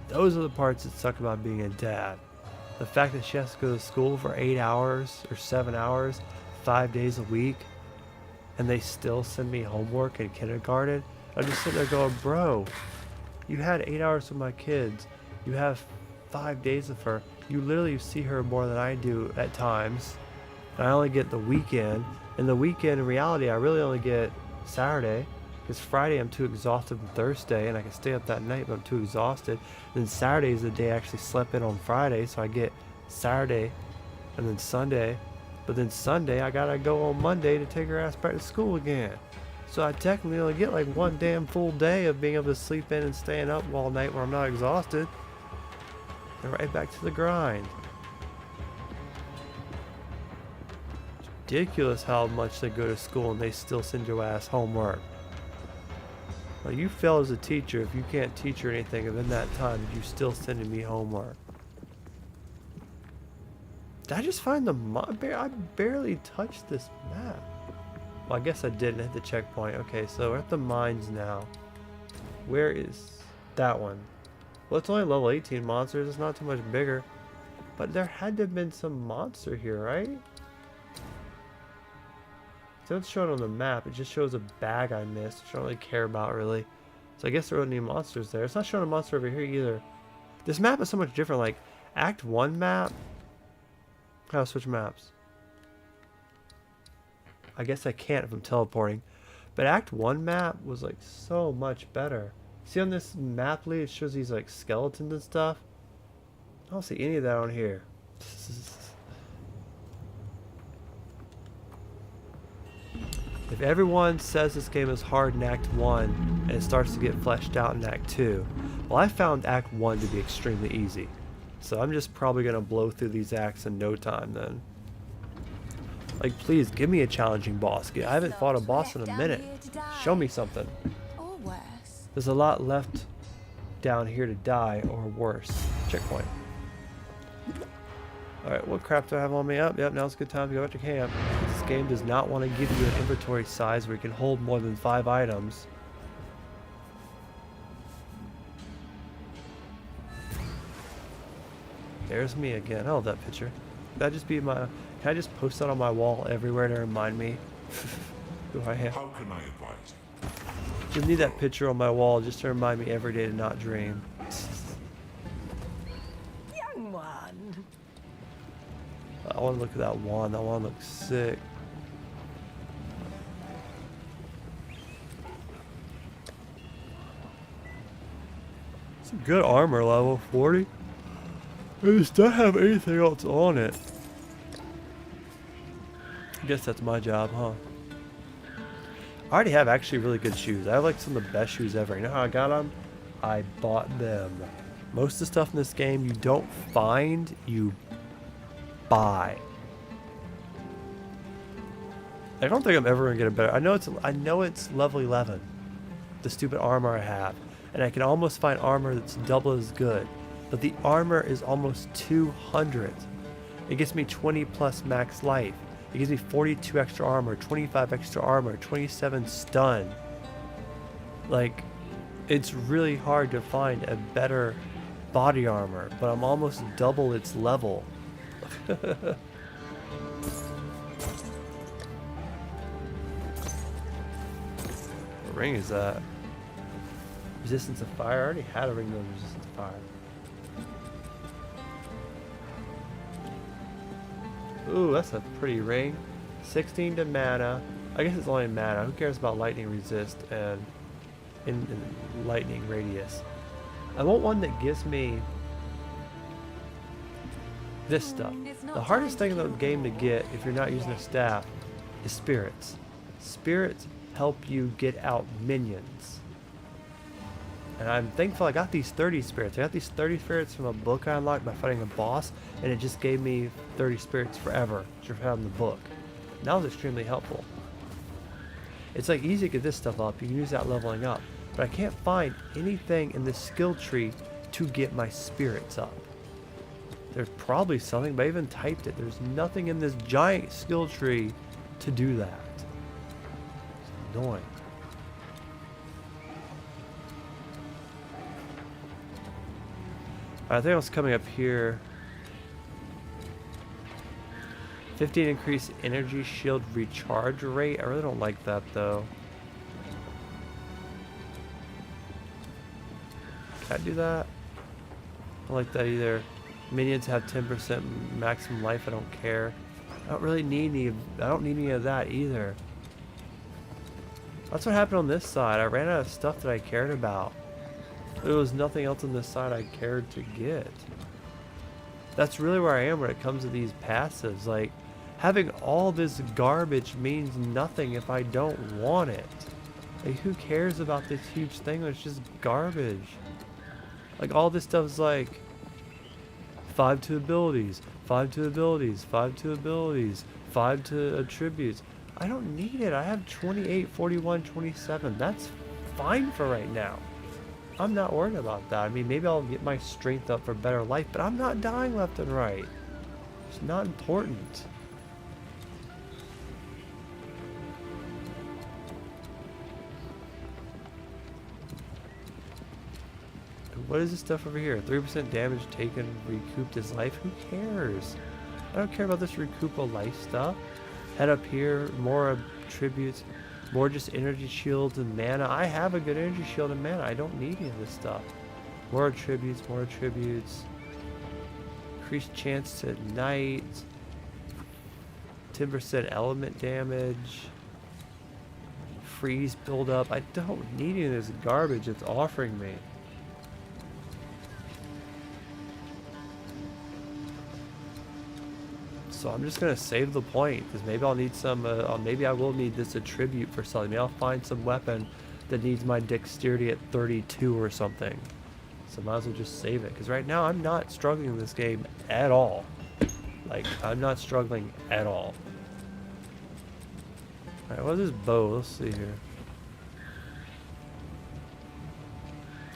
S1: Those are the parts that suck about being a dad. The fact that she has to go to school for 8 hours or 7 hours, 5 days a week, and they still send me homework in kindergarten. I just sit there going, bro, you had 8 hours with my kids. You have 5 days of her. You literally see her more than I do at times. And I only get the weekend. And the weekend, in reality, I really only get Saturday. Because Friday, I'm too exhausted, and Thursday, and I can stay up that night, but I'm too exhausted. And then Saturday is the day I actually slept in on Friday, so I get Saturday and then Sunday. But then Sunday, I gotta go on Monday to take her ass back to school again. So I technically only get like one damn full day of being able to sleep in and staying up all night where I'm not exhausted. And right back to the grind. It's ridiculous how much they go to school and they still send your ass homework. Like, you fail as a teacher if you can't teach her anything within that time, you still sending me homework. Did I just find the I barely touched this map. Well, I guess I didn't hit the checkpoint. Okay, so we're at the mines now. Where is that one? Well, it's only level 18 monsters. It's not too much bigger. But there had to have been some monster here, right? It doesn't show it on the map. It just shows a bag I missed, which I don't really care about, really. So I guess there weren't any monsters there. It's not showing a monster over here either. This map is so much different. Like, Act 1 map. How to switch maps? I guess I can't if I'm teleporting. But Act 1 map was like so much better. See on this map lead, it shows these like skeletons and stuff. I don't see any of that on here. If everyone says this game is hard in Act 1 and it starts to get fleshed out in Act 2, well, I found Act 1 to be extremely easy. So I'm just probably going to blow through these acts in no time then. Like, please, give me a challenging boss. I haven't fought a boss in a minute. Show me something. There's a lot left down here to die, or worse. Checkpoint. Alright, what crap do I have on me? Up? Yep, now's a good time to go back to camp. This game does not want to give you an inventory size where you can hold more than 5 items. There's me again. I love that picture. Can that just be my... Can I just post that on my wall everywhere to remind me who I am?
S4: How can I advise you?
S1: Give me that picture on my wall just to remind me every day to not dream.
S2: Young one.
S1: I want to look at that wand. That wand looks sick. It's a good armor level, 40. It just doesn't have anything else on it. I guess that's my job, huh? I already have actually really good shoes. I have like some of the best shoes ever. You know how I got them? I bought them. Most of the stuff in this game you don't find, you buy. I don't think I'm ever gonna get a better. I know it's level 11. The stupid armor I have, and I can almost find armor that's double as good. But the armor is almost 200. It gives me 20 plus max life. It gives me 42 extra armor, 25 extra armor, 27 stun. Like, it's really hard to find a better body armor, but I'm almost double its level. What ring is that? Resistance to fire? I already had a ring of resistance to fire. Ooh, that's a pretty ring. 16 to mana. I guess it's only mana. Who cares about lightning resist and in lightning radius? I want one that gives me this stuff. The hardest thing in the game to get if you're not using a staff is spirits. Spirits help you get out minions. And I'm thankful I got these 30 spirits. I got these 30 spirits from a book I unlocked by fighting a boss, and it just gave me 30 spirits forever, just found in the book. And that was extremely helpful. It's like easy to get this stuff up. You can use that leveling up. But I can't find anything in this skill tree to get my spirits up. There's probably something, but I even typed it. There's nothing in this giant skill tree to do that. It's annoying. I think what's coming up here. 15 increased energy shield recharge rate. I really don't like that though. Can I do that? I don't like that either. Minions have 10% maximum life. I don't care. I don't really need any. I don't need any of that either. That's what happened on this side. I ran out of stuff that I cared about. There was nothing else on this side I cared to get. That's really where I am when it comes to these passives. Like, having all this garbage means nothing if I don't want it. Like, who cares about this huge thing when it's just garbage? Like, all this stuff is like 5 to abilities, 5 to abilities, 5 to abilities, 5 to attributes. I don't need it. I have 28, 41, 27. That's fine for right now. I'm not worried about that. I mean, maybe I'll get my strength up for better life, but I'm not dying left and right. It's not important. What is this stuff over here? 3% damage taken, recouped his life? Who cares? I don't care about this recoup of life stuff. Head up here, more attributes, more just energy shields and mana. I have a good energy shield and mana. I don't need any of this stuff. More attributes, more attributes. Increased chance to ignite. 10% element damage. Freeze buildup. I don't need any of this garbage it's offering me. So I'm just gonna save the point because maybe I'll need some. Maybe I will need this attribute for something. Maybe I'll find some weapon that needs my dexterity at 32 or something. So might as well just save it because right now I'm not struggling in this game at all. Like, I'm not struggling at all. All right, what is this bow? Let's see here.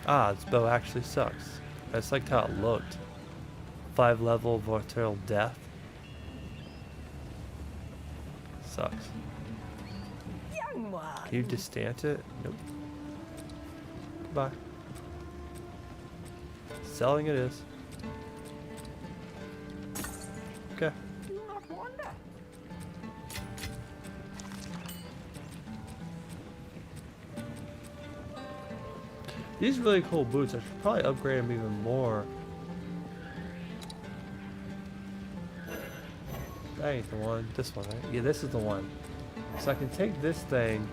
S1: Ah, this bow actually sucks. I just liked how it looked. 5 level Vortal Death. Sucks.
S2: Young one.
S1: Can you distant it? Nope. Goodbye. Selling it is. Okay.
S2: Do not wonder.
S1: These really cool boots. I should probably upgrade them even more. That ain't the one. This one, right? Yeah, this is the one. So I can take this thing,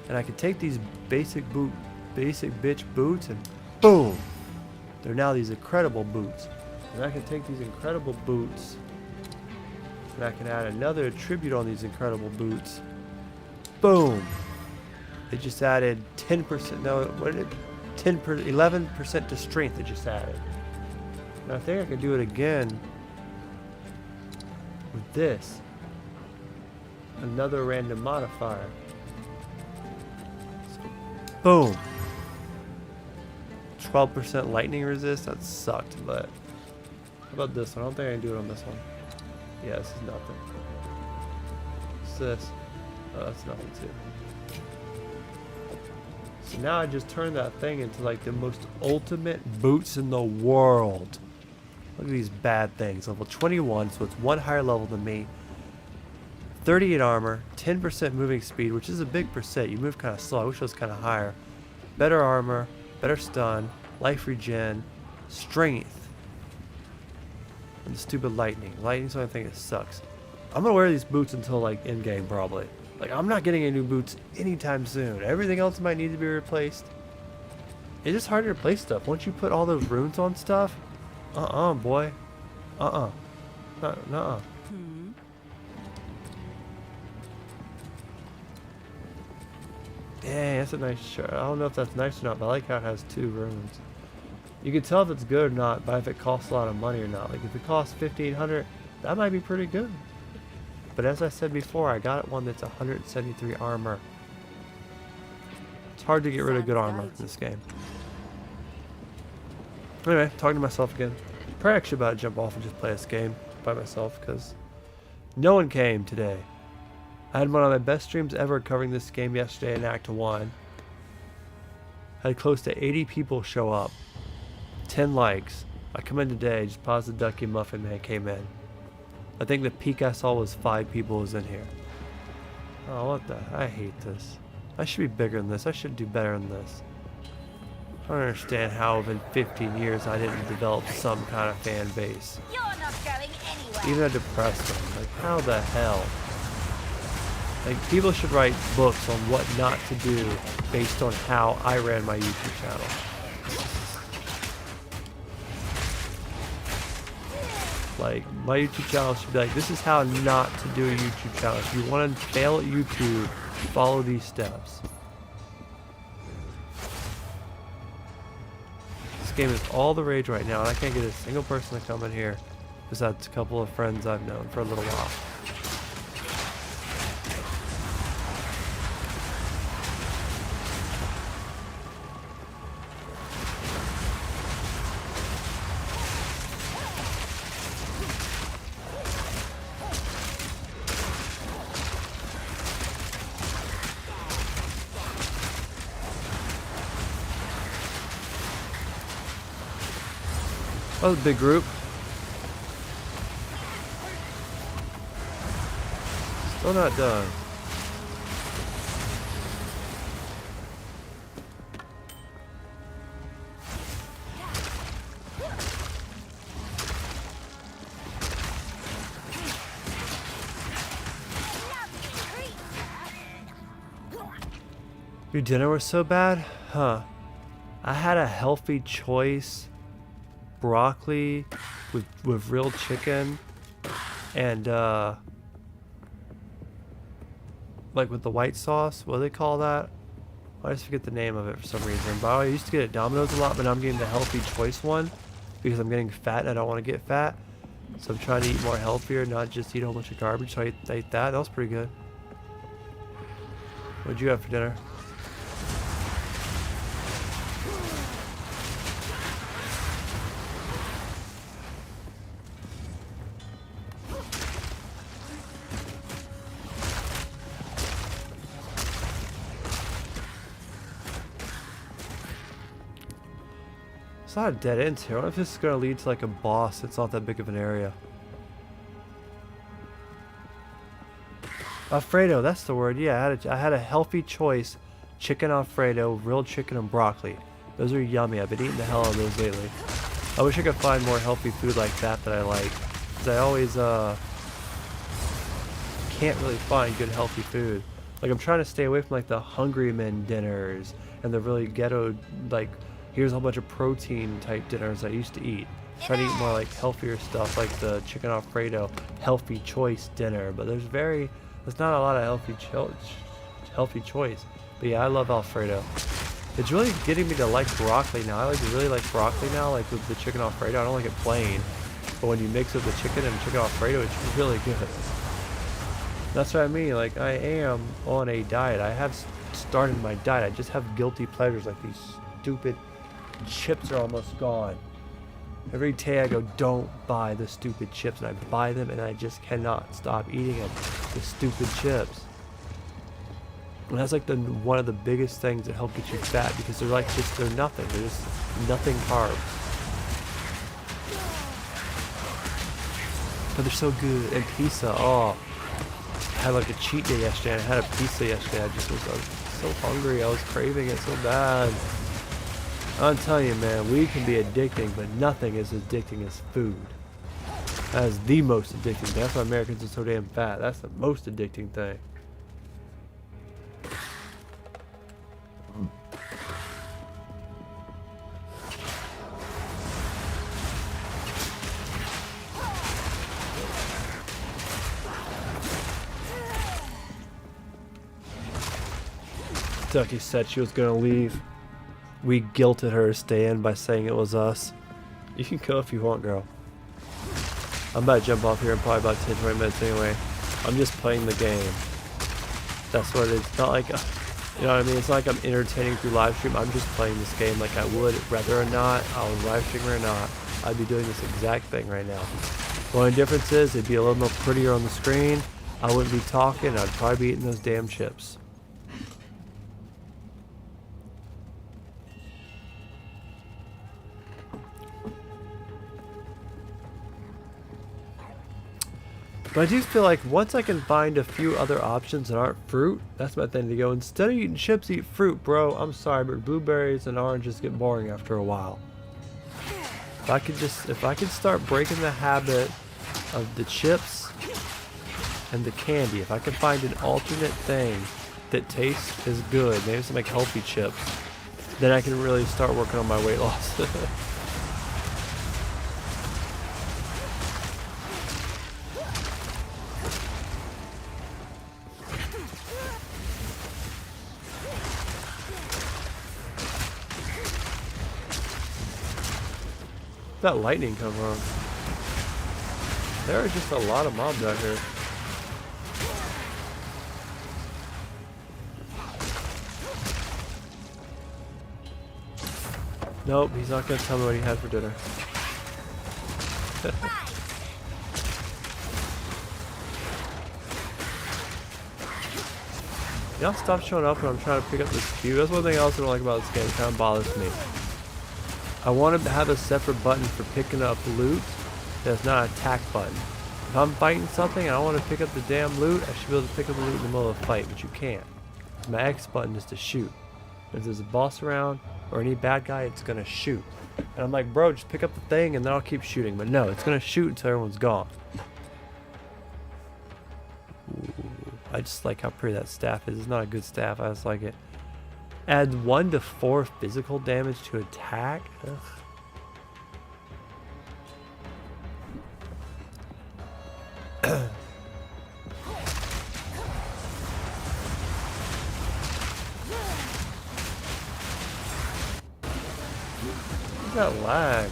S1: and I can take these basic bitch boots, and boom! They're now these incredible boots. And I can take these incredible boots, and I can add another attribute on these incredible boots. Boom! It just added 10%. No, what did it? 11% to strength. It just added. And I think I could do it again. With this, another random modifier. So, boom. 12% lightning resist. That sucked, but how about this one? I don't think I can do it on this one. Yeah, this is nothing. What's this? Oh, that's nothing too. So now I just turned that thing into like the most ultimate boots in the world. Look at these bad things. Level 21, so it's one higher level than me. 38 armor, 10% moving speed, which is a big percent. You move kind of slow. I wish it was kind of higher. Better armor, better stun, life regen, strength, and the stupid lightning. Lightning's the only thing that sucks. I'm gonna wear these boots until like end game probably. Like I'm not getting any new boots anytime soon. Everything else might need to be replaced. It's just hard to replace stuff. Once you put all those runes on stuff, boy. Nuh-uh. Dang, that's a nice shirt. I don't know if that's nice or not, but I like how it has 2 runes. You can tell if it's good or not by if it costs a lot of money or not. Like if it costs 1,500, that might be pretty good. But as I said before, I got one that's 173 armor. It's hard to get rid of good armor in this game. Anyway, talking to myself again. Probably actually about to jump off and just play this game by myself because no one came today. I had one of my best streams ever covering this game yesterday in Act 1. Had close to 80 people show up. 10 likes. I come in today, just paused the Ducky Muffin Man came in. I think the peak I saw was 5 people was in here. Oh, what the? I hate this. I should be bigger than this. I should do better than this. I don't understand how in 15 years I didn't develop some kind of fan base.
S2: You're not going anywhere.
S1: Even a depressed one. Like, how the hell? Like, people should write books on what not to do based on how I ran my YouTube channel. Like, my YouTube channel should be like, this is how not to do a YouTube channel. If you want to fail at YouTube, follow these steps. This game is all the rage right now, and I can't get a single person to come in here besides a couple of friends I've known for a little while. That was a big group. Still not done. Your dinner was so bad? Huh. I had a healthy choice. Broccoli with real chicken and like with the white sauce, what do they call that? I just forget the name of it for some reason. But I used to get it at Domino's a lot, but now I'm getting the healthy choice one because I'm getting fat and I don't want to get fat, so I'm trying to eat more healthier, not just eat a whole bunch of garbage. So I ate that. That was pretty good. What'd you have for dinner? A lot of dead ends here. I wonder if this is going to lead to like a boss. It's not that big of an area. Alfredo, that's the word. Yeah, I had a healthy choice. Chicken Alfredo, real chicken and broccoli. Those are yummy. I've been eating the hell out of those lately. I wish I could find more healthy food like that I like. Because I always can't really find good healthy food. Like I'm trying to stay away from like the Hungry Men dinners and the really ghetto like here's a whole bunch of protein type dinners I used to eat. Try to eat more like healthier stuff like the chicken Alfredo healthy choice dinner. But there's not a lot of healthy choice. But yeah, I love Alfredo. It's really getting me to like broccoli now. I really like broccoli now, like with the chicken Alfredo. I don't like it plain. But when you mix it with the chicken and chicken Alfredo, it's really good. That's what I mean. Like I am on a diet. I have started my diet. I just have guilty pleasures like these stupid chips are almost gone. Every day I go, don't buy the stupid chips, and I buy them and I just cannot stop eating them. The stupid chips. And that's like one of the biggest things that help get you fat, because they're like they're nothing. They're just nothing carbs. But they're so good. And pizza, oh. I had like a cheat day yesterday. I had a pizza yesterday. I was so hungry. I was craving it so bad. I'll tell you, man, weed can be addicting, but nothing is addicting as food. That is the most addicting thing. That's why Americans are so damn fat. That's the most addicting thing. Ducky said she was gonna leave. We guilted her to stay in by saying it was us. You can go if you want, girl. I'm about to jump off here in probably about 10-20 minutes anyway. I'm just playing the game. That's what it is. It's not like, you know what I mean? It's not like I'm entertaining through live stream. I'm just playing this game like I would, whether or not I was live streaming or not. I'd be doing this exact thing right now. The only difference is it'd be a little more prettier on the screen. I wouldn't be talking. I'd probably be eating those damn chips. But I do feel like once I can find a few other options that aren't fruit, that's my thing to go. Instead of eating chips, eat fruit, bro. I'm sorry, but blueberries and oranges get boring after a while. If I could start breaking the habit of the chips and the candy, if I can find an alternate thing that tastes as good, maybe some like healthy chips, then I can really start working on my weight loss. That lightning come from? There are just a lot of mobs out here. Nope, he's not gonna tell me what he had for dinner. Y'all stop showing up when I'm trying to pick up this cube. That's one thing else I don't like about this game. It kind of bothers me. I want to have a separate button for picking up loot that's not an attack button. If I'm fighting something and I want to pick up the damn loot, I should be able to pick up the loot in the middle of the fight, but you can't. My X button is to shoot. If there's a boss around or any bad guy, it's going to shoot. And I'm like, bro, just pick up the thing and then I'll keep shooting. But no, it's going to shoot until everyone's gone. Ooh, I just like how pretty that staff is. It's not a good staff. I just like it. Add 1 to 4 physical damage to attack. Ugh. Look at that lag.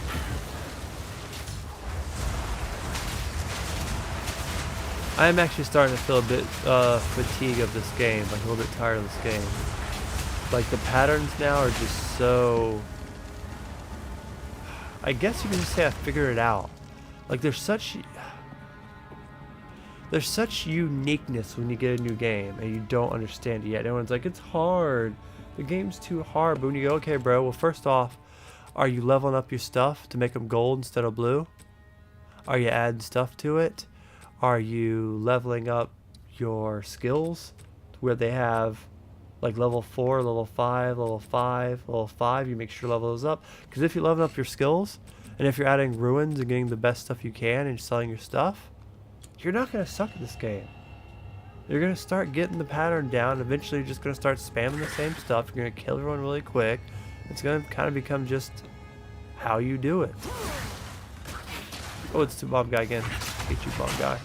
S1: I am actually starting to feel a bit fatigue of this game, like a little bit tired of this game. Like the patterns now are just so, I guess you can just say I figured it out. Like there's such uniqueness when you get a new game and you don't understand it yet. Everyone's like, it's hard, the game's too hard. But when you go, okay bro, well first off, are you leveling up your stuff to make them gold instead of blue? Are you adding stuff to it? Are you leveling up your skills to where they have like level 4, level 5, level 5, level 5, you make sure level those up. Because if you level up your skills, and if you're adding ruins and getting the best stuff you can and selling your stuff, you're not going to suck at this game. You're going to start getting the pattern down. Eventually you're just going to start spamming the same stuff. You're going to kill everyone really quick. It's going to kind of become just how you do it. Oh, it's 2 bomb guy again. Hate you, bomb guy.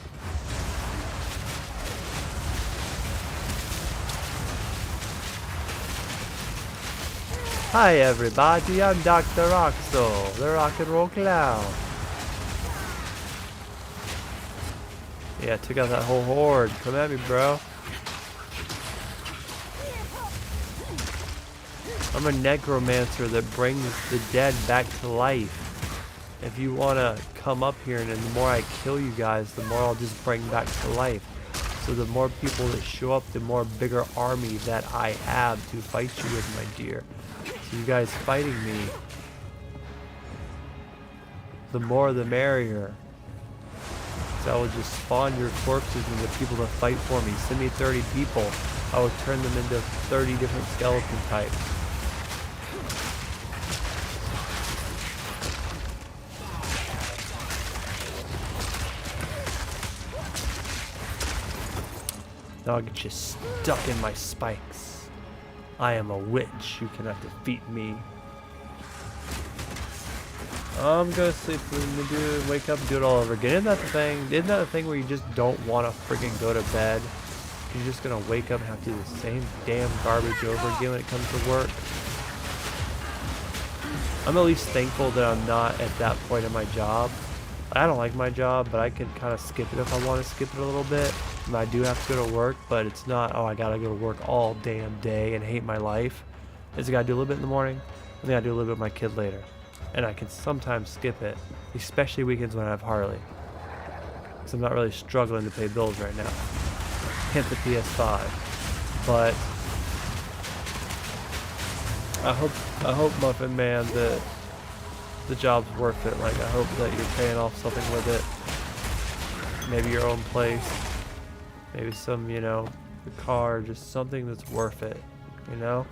S1: Hi everybody, I'm Dr. Roxo, the rock and roll clown. Yeah, took out that whole horde. Come at me, bro. I'm a necromancer that brings the dead back to life. If you want to come up here and the more I kill you guys, the more I'll just bring back to life. So the more people that show up, the more bigger army that I have to fight you with, my dear. So you guys fighting me, the more the merrier. So I will just spawn your corpses into people to fight for me. Send me 30 people. I will turn them into 30 different skeleton types. Now I'll get you stuck in my spikes. I am a witch. You cannot defeat me. I'm gonna sleep and do wake up and do it all over again. Isn't that the thing? Isn't that the thing where you just don't want to freaking go to bed? You're just gonna wake up and have to do the same damn garbage over again when it comes to work. I'm at least thankful that I'm not at that point in my job. I don't like my job, but I can kind of skip it if I want to skip it a little bit. And I do have to go to work, but it's not, oh, I gotta go to work all damn day and hate my life. I just gotta do a little bit in the morning, and then I do a little bit with my kid later. And I can sometimes skip it, especially weekends when I have Harley. Because I'm not really struggling to pay bills right now. Hint the PS5. But I hope Muffin Man that the job's worth it. Like I hope that you're paying off something with it. Maybe your own place. Maybe some, you know, the car, just something that's worth it, you know?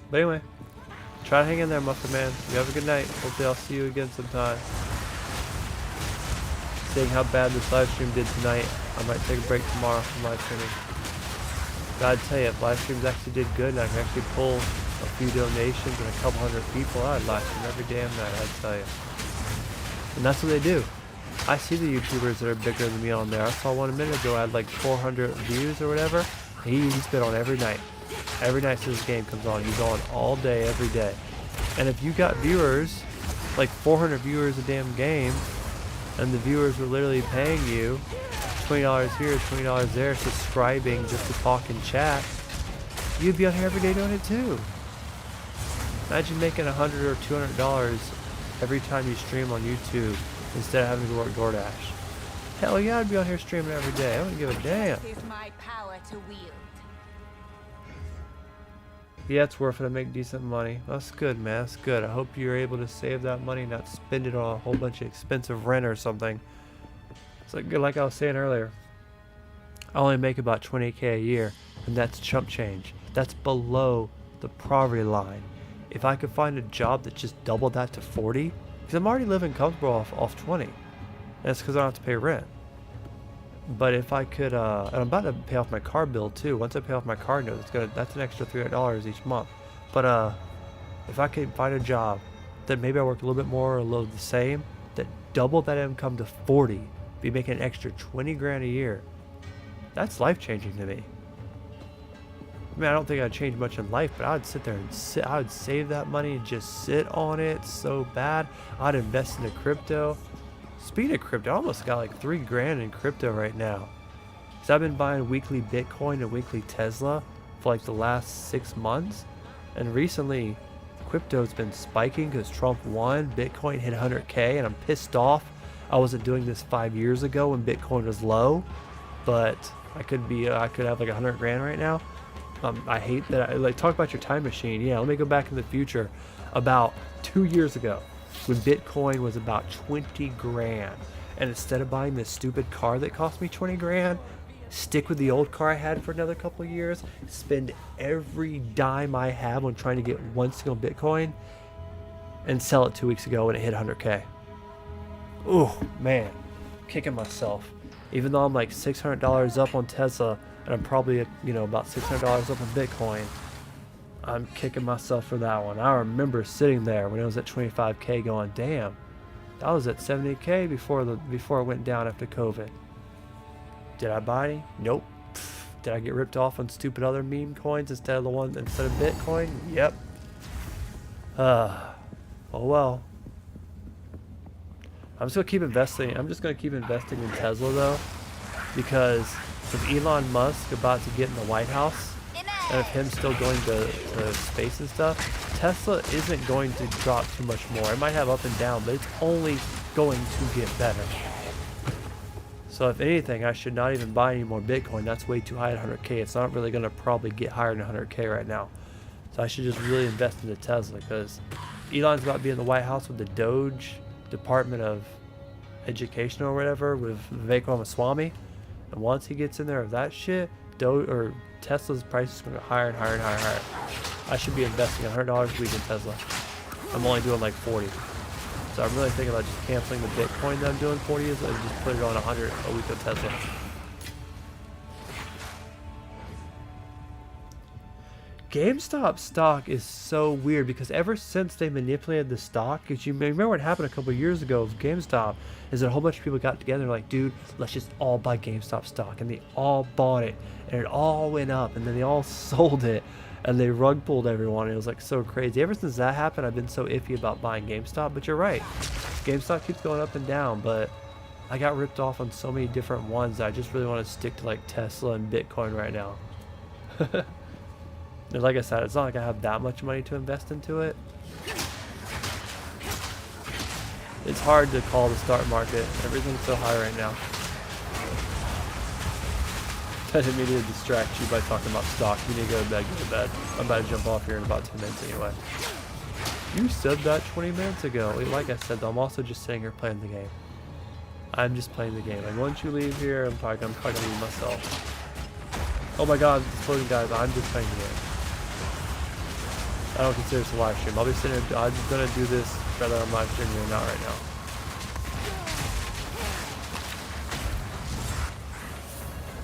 S1: But anyway, try to hang in there, Muffin Man. You have a good night. Hopefully I'll see you again sometime. Seeing how bad this live stream did tonight, I might take a break tomorrow from live streaming. Gotta tell you, if live streams actually did good and I can actually pull a few donations and a couple hundred people, I'd live stream every damn night, I'd tell you. And that's what they do. I see the YouTubers that are bigger than me on there. I saw one a minute ago, I had like 400 views or whatever. He's been on every night. Every night since this game comes on, he's on all day, every day. And if you got viewers, like 400 viewers a damn game, and the viewers were literally paying you $20 here, $20 there, subscribing just to talk and chat, you'd be on here every day doing it too. Imagine making $100 or $200 every time you stream on YouTube instead of having to work DoorDash. Hell yeah, I'd be on here streaming every day. I wouldn't give a damn.
S2: Is my power to wield.
S1: Yeah, it's worth it to make decent money. That's good, man. That's good. I hope you're able to save that money and not spend it on a whole bunch of expensive rent or something. It's like I was saying earlier, I only make about $20K a year, and that's chump change. That's below the poverty line. If I could find a job that just doubled that to 40, because I'm already living comfortable off 20, and it's because I don't have to pay rent. But if I could, and I'm about to pay off my car bill too. Once I pay off my car note, that's an extra $300 each month. But if I could find a job that maybe I work a little bit more or a little the same, that doubled that income to 40, be making an extra 20 grand a year, that's life changing to me. I mean, I don't think I'd change much in life, but I'd sit there and I would save that money and just sit on it so bad. I'd invest into crypto. Speaking of crypto, I almost got like 3 grand in crypto right now. Because I've been buying weekly Bitcoin and weekly Tesla for like the last 6 months. And recently, crypto's been spiking because Trump won. Bitcoin hit 100K and I'm pissed off. I wasn't doing this 5 years ago when Bitcoin was low. But I could have like 100 grand right now. I hate that. Like, talk about your time machine. Yeah, let me go back in the future. About 2 years ago, when Bitcoin was about 20 grand. And instead of buying this stupid car that cost me 20 grand, stick with the old car I had for another couple of years, spend every dime I have on trying to get one single Bitcoin, and sell it 2 weeks ago when it hit 100K. Ooh, man, kicking myself. Even though I'm like $600 up on Tesla, and I'm probably, about $600 up on Bitcoin, I'm kicking myself for that one. I remember sitting there when it was at 25K going, damn, that was at 70K before it went down after COVID. Did I buy any? Nope. Did I get ripped off on stupid other meme coins instead of Bitcoin? Yep. Oh well. I'm just gonna keep investing. I'm just gonna keep investing in Tesla though, because with Elon Musk about to get in the White House, and of him still going to space and stuff, Tesla isn't going to drop too much more. It might have up and down, but it's only going to get better. So if anything, I should not even buy any more Bitcoin. That's way too high at 100K. It's not really going to probably get higher than 100K right now. So I should just really invest into Tesla, because Elon's about to be in the White House with the Doge Department of Education or whatever with Vivek Ramaswamy. And once he gets in there with that shit, Tesla's price is going to go higher and higher and higher and higher. I should be investing $100 a week in Tesla. I'm only doing like 40. So I'm really thinking about just canceling the Bitcoin that I'm doing 40 is and just put it on 100 a week of Tesla. GameStop stock is so weird because ever since they manipulated the stock, because you remember what happened a couple of years ago with GameStop, is that a whole bunch of people got together and like, dude, let's just all buy GameStop stock, and they all bought it, and it all went up, and then they all sold it, and they rug pulled everyone. It was like so crazy. Ever since that happened, I've been so iffy about buying GameStop. But you're right, GameStop keeps going up and down, but I got ripped off on so many different ones that I just really want to stick to like Tesla and Bitcoin right now. And like I said, it's not like I have that much money to invest into it. It's hard to call the stock market. Everything's so high right now. I didn't mean to distract you by talking about stock. You need to go to bed, I'm about to jump off here in about 2 minutes anyway. You said that 20 minutes ago. Like I said though, I'm also just sitting here playing the game. I'm just playing the game. Like once you leave here, I'm probably gonna leave myself. Oh my god, it's floating guys, I'm just playing the game. I don't consider this a live stream. I'll be sitting here, I'm just gonna do this whether I'm live streaming or not right now.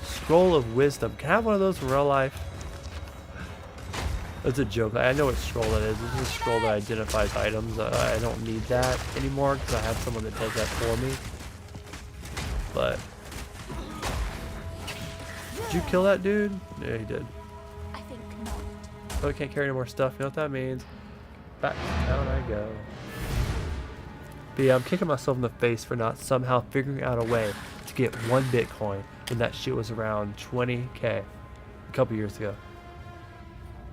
S1: Scroll of Wisdom. Can I have one of those in real life? That's a joke. I know what scroll that is. This is a scroll that identifies items. I don't need that anymore because I have someone that does that for me. But did you kill that dude? Yeah, he did.
S2: I think not.
S1: Oh, I can't carry any more stuff. You know what that means? Back down I go. But yeah, I'm kicking myself in the face for not somehow figuring out a way to get 1 Bitcoin when that shit was around 20K a couple years ago.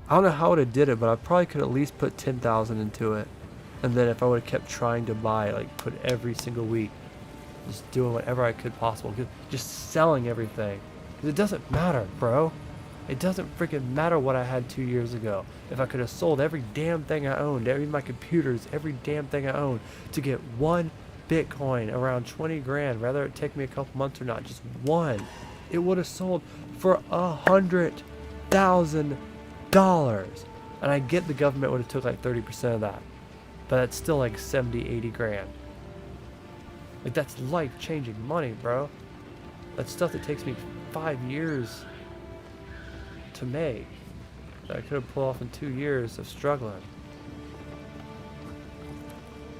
S1: I don't know how I would have did it, but I probably could at least put 10,000 into it. And then if I would have kept trying to buy, like put every single week, just doing whatever I could possible, just selling everything. Because it doesn't matter, bro. It doesn't freaking matter what I had 2 years ago. If I could have sold every damn thing I owned, my computers, every damn thing I owned, to get 1 Bitcoin around 20 grand, whether it take me a couple months or not, just 1, it would have sold for $100,000. And I get the government would have took like 30% of that, but that's still like 70, 80 grand. Like that's life-changing money, bro. That's stuff that takes me 5 years to make, that I could have pulled off in 2 years of struggling.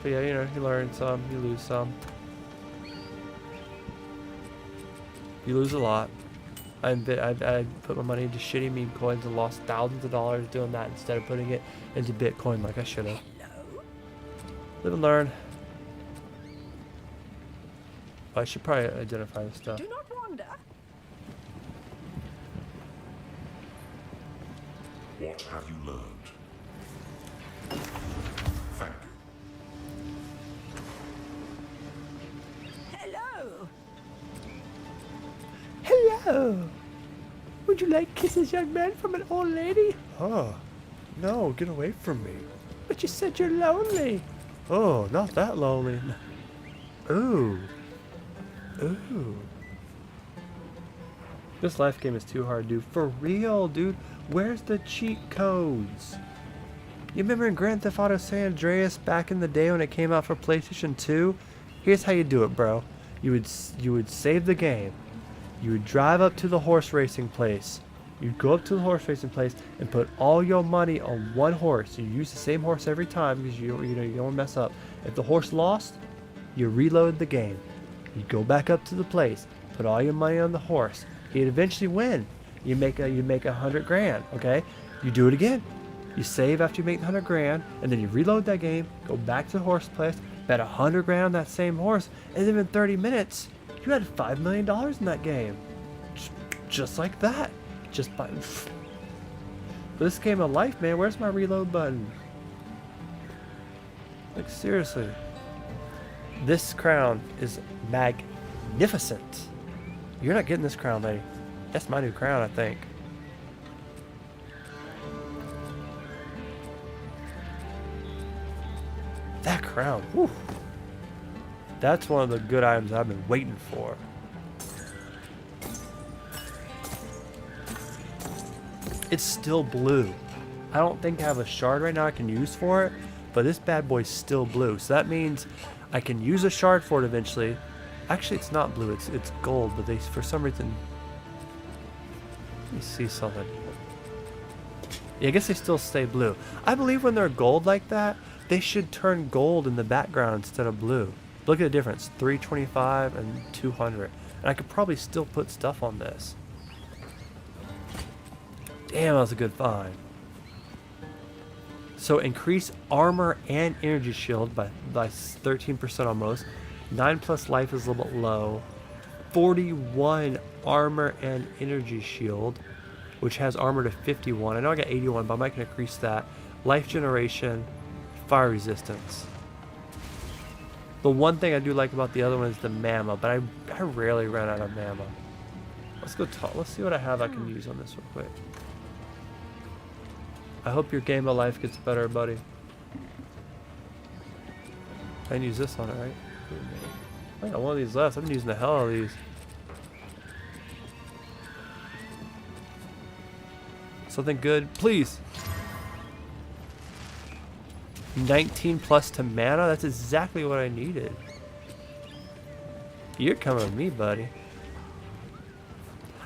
S1: But yeah, you know, you learn some, you lose some. You lose a lot. I put my money into shitty meme coins and lost thousands of dollars doing that instead of putting it into Bitcoin like I should have. Live and learn. I should probably identify this stuff.
S2: Do not wander.
S4: What have you learned? Thank you.
S2: Hello.
S1: Hello! Would you like kisses, young man, from an old lady? Oh, no, get away from me. But you said you're lonely. Oh, not that lonely. Ooh. Ooh. This life game is too hard, dude. For real, dude. Where's the cheat codes? You remember in Grand Theft Auto San Andreas back in the day when it came out for PlayStation 2? Here's how you do it, bro. You would save the game. You would drive up to the horse racing place. You'd go up to the horse racing place and put all your money on one horse. You use the same horse every time because you don't want to mess up. If the horse lost, you reload the game. You go back up to the place, put all your money on the horse. He'd eventually win. You make 100 grand, okay? You do it again. You save after you make the 100 grand, and then you reload that game, go back to the horse place, bet 100 grand on that same horse, and then in 30 minutes, you had $5 million in that game. Just like that. Just by... This game of life, man. Where's my reload button? Like, seriously. This crown is magnificent. You're not getting this crown, lady. That's my new crown, I think. That crown. Whew. That's one of the good items I've been waiting for. It's still blue. I don't think I have a shard right now I can use for it, but this bad boy's still blue. So that means I can use a shard for it eventually. Actually, it's not blue, it's gold, but they, for some reason... Let me see something. Yeah, I guess they still stay blue. I believe when they're gold like that, they should turn gold in the background instead of blue. Look at the difference, 325 and 200. And I could probably still put stuff on this. Damn, that was a good find. So increase armor and energy shield by 13% almost. 9 plus life is a little bit low. 41 armor and energy shield, which has armor to 51. I know I got 81, but I might increase that. Life generation, fire resistance. The one thing I do like about the other one is the mamma, but I rarely run out of mamma. Let's go talk. Let's see what I have I can use on this real quick. I hope your game of life gets better, buddy. I can use this on it, right? I got one of these left. I've been using the hell out of these. Something good, please. 19 plus to mana? That's exactly what I needed. You're coming with me, buddy.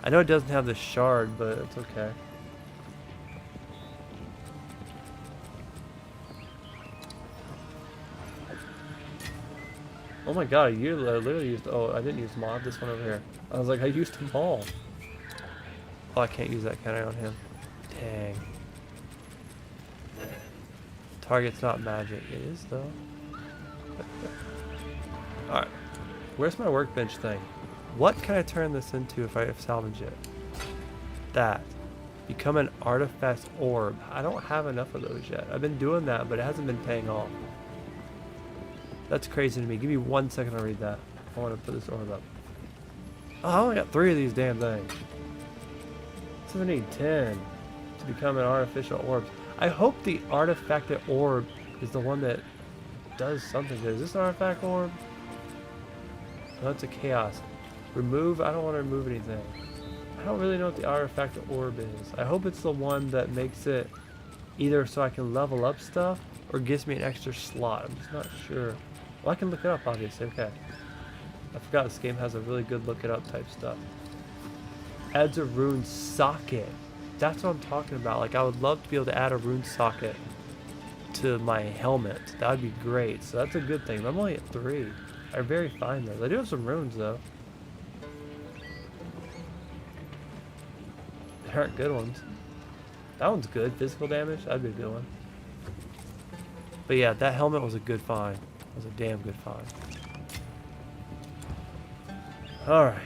S1: I know it doesn't have the shard, but it's okay. Oh my god, you literally used... Oh, I didn't use mod. This one over here. I was like, I used them all. Oh, I can't use that, can I, on him? Dang. Target's not magic. It is, though. Alright. Where's my workbench thing? What can I turn this into if I salvage it? That. Become an artifact orb. I don't have enough of those yet. I've been doing that, but it hasn't been paying off. That's crazy to me. Give me 1 second to read that. I want to put this orb up. Oh, I only got 3 of these damn things. So I need 10 to become an artificial orb. I hope the artifacted orb is the one that does something. Is this an artifact orb? No, it's a chaos. Remove. I don't want to remove anything. I don't really know what the artifacted orb is. I hope it's the one that makes it either so I can level up stuff or gives me an extra slot. I'm just not sure. Well, I can look it up, obviously. Okay. I forgot this game has a really good look it up type stuff. Adds a rune socket. That's what I'm talking about. Like, I would love to be able to add a rune socket to my helmet. That would be great. So that's a good thing. I'm only at 3. I'm very fine though. They do have some runes though. They aren't good ones. That one's good. Physical damage? That'd be a good one. But yeah, that helmet was a good find. It was a damn good find. Alright.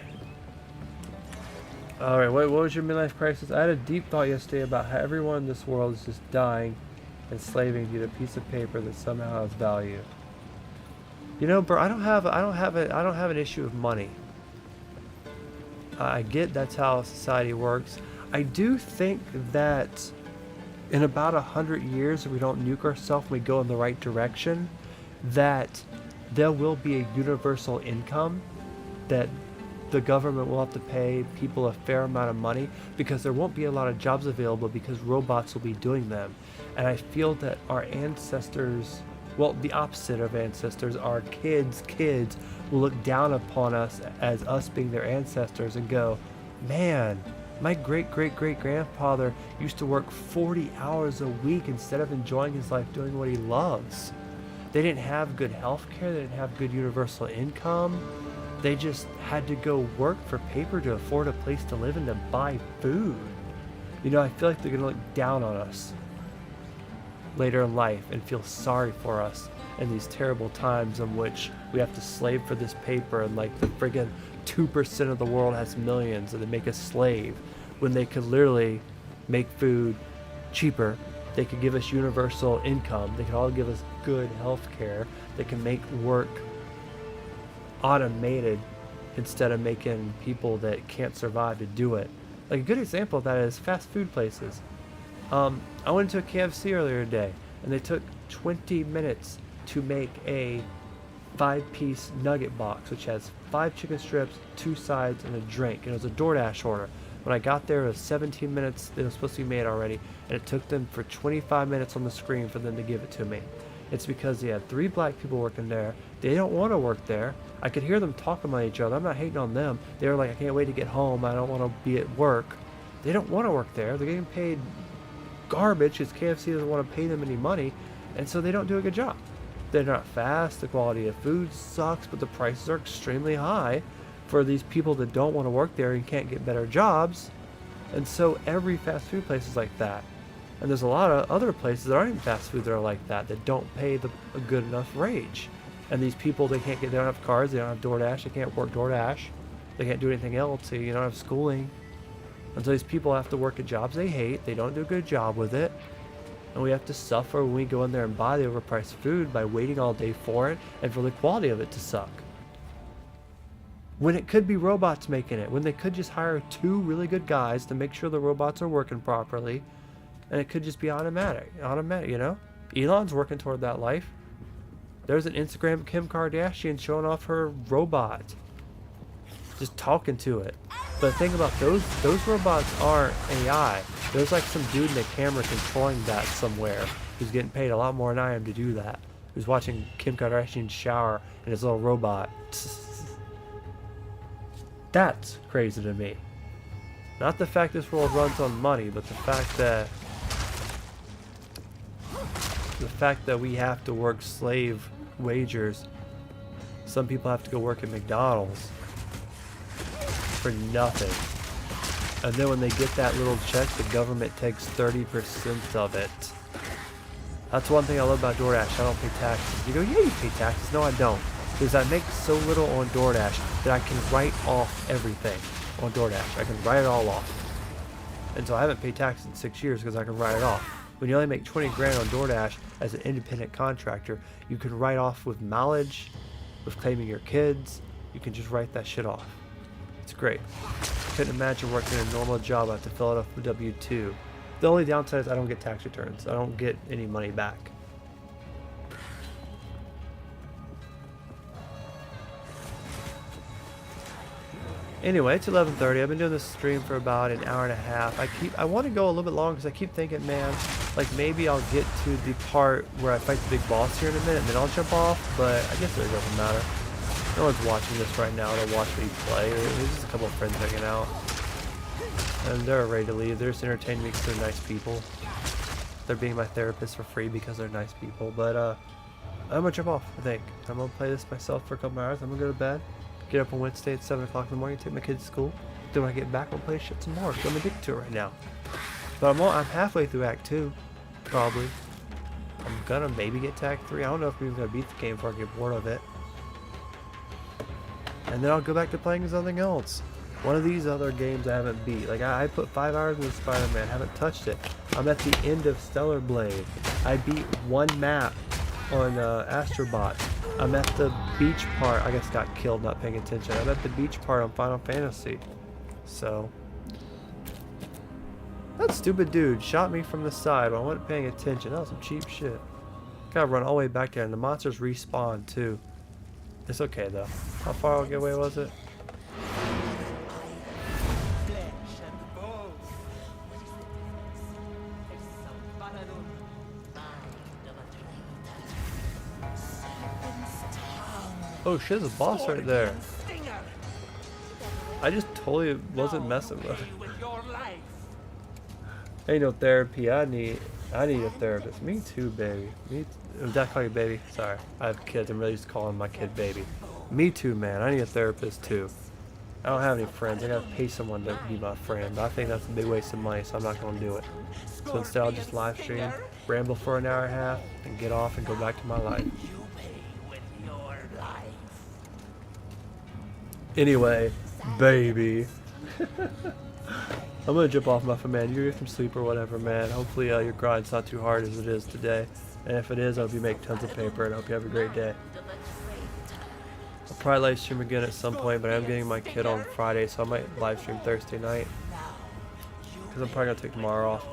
S1: Alright, what was your midlife crisis? I had a deep thought yesterday about how everyone in this world is just dying and slaving to get a piece of paper that somehow has value. You know, bro, I don't have an issue with money. I get that's how society works. I do think that in about 100 years, if we don't nuke ourselves and we go in the right direction, that there will be a universal income that the government will have to pay people a fair amount of money because there won't be a lot of jobs available because robots will be doing them. And I feel that our ancestors, well, the opposite of ancestors, our kids will look down upon us as us being their ancestors and go, man, my great-great-great-grandfather used to work 40 hours a week instead of enjoying his life doing what he loves. They didn't have good health care, they didn't have good universal income. They just had to go work for paper to afford a place to live and to buy food. You know, I feel like they're going to look down on us later in life and feel sorry for us in these terrible times in which we have to slave for this paper and like the friggin' 2% of the world has millions and they make us slave when they could literally make food cheaper. They could give us universal income. They could all give us good health care. They can make work automated instead of making people that can't survive to do it. Like a good example of that is fast food places. I went to a KFC earlier today, and they took 20 minutes to make a 5-piece nugget box, which has 5 chicken strips, 2 sides, and a drink. And it was a DoorDash order. When I got there, it was 17 minutes. It was supposed to be made already, and it took them for 25 minutes on the screen for them to give it to me. It's because they had 3 black people working there. They don't want to work there. I could hear them talking about each other. I'm not hating on them. They were like, I can't wait to get home. I don't want to be at work. They don't want to work there. They're getting paid garbage because KFC doesn't want to pay them any money, and so they don't do a good job. They're not fast. The quality of food sucks, but the prices are extremely high for these people that don't want to work there and can't get better jobs. And so every fast food place is like that. And there's a lot of other places that aren't even fast food that are like that, that don't pay a good enough wage. And these people, they don't have cars, they don't have DoorDash, they can't work DoorDash, they can't do anything else, they don't have schooling. And so these people have to work at jobs they hate, they don't do a good job with it. And we have to suffer when we go in there and buy the overpriced food by waiting all day for it and for the quality of it to suck. When it could be robots making it, when they could just hire 2 really good guys to make sure the robots are working properly, and it could just be automatic, you know? Elon's working toward that life. There's an Instagram Kim Kardashian showing off her robot, just talking to it. But the thing about those robots aren't AI. There's like some dude in a camera controlling that somewhere who's getting paid a lot more than I am to do that. Who's watching Kim Kardashian shower in his little robot. That's crazy to me. Not the fact this world runs on money, but the fact that we have to work slave wagers. Some people have to go work at McDonald's for nothing. And then when they get that little check, the government takes 30% of it. That's one thing I love about DoorDash. I don't pay taxes. You go, yeah, you pay taxes. No, I don't. Because I make so little on DoorDash that I can write off everything on DoorDash. I can write it all off. And so I haven't paid taxes in 6 years because I can write it off. When you only make 20 grand on DoorDash as an independent contractor, you can write off with mileage, with claiming your kids. You can just write that shit off. It's great. Couldn't imagine working a normal job. I have to fill it up with W-2. The only downside is I don't get tax returns. I don't get any money back. Anyway, it's 11:30. I've been doing this stream for about an hour and a half. I want to go a little bit long because I keep thinking, man, like maybe I'll get to the part where I fight the big boss here in a minute and then I'll jump off, but I guess it doesn't matter. No one's watching this right now to watch me play. There's just a couple of friends hanging out. And they're ready to leave. They're just entertaining me because they're nice people. They're being my therapist for free because they're nice people. But I'm going to jump off, I think. I'm going to play this myself for a couple hours. I'm going to go to bed. Get up on Wednesday at 7 o'clock in the morning, take my kids to school. Then when I get back, I'll play shit some more. I'm addicted to it right now. But I'm halfway through Act 2, probably. I'm gonna maybe get to Act 3. I don't know if I'm even gonna beat the game before I get bored of it. And then I'll go back to playing something else. One of these other games I haven't beat. Like I put 5 hours into Spider-Man, haven't touched it. I'm at the end of Stellar Blade. I beat 1 map on Astrobot. I'm at the beach part. I guess got killed not paying attention. I'm at the beach part on Final Fantasy. So that stupid dude shot me from the side while I wasn't paying attention. That was some cheap shit. Gotta run all the way back there, and the monsters respawn too. It's okay though. How far away was it? Oh shit, there's a boss right there. I just totally wasn't messing with it. Ain't no therapy. I need a therapist. Me too, baby. Did I call you baby? Sorry. I have kids. I'm really just calling my kid baby. Me too, man. I need a therapist too. I don't have any friends. I gotta pay someone to be my friend. I think that's a big waste of money, so I'm not gonna do it. So instead I'll just live stream, ramble for an hour and a half, and get off and go back to my life. Anyway, baby. I'm gonna jump off, Muffin Man. You get some sleep or whatever, man. Hopefully your grind's not too hard as it is today. And if it is, I hope you make tons of paper and I hope you have a great day. I'll probably live stream again at some point, but I'm getting my kid on Friday, so I might live stream Thursday night. Because I'm probably gonna take tomorrow off.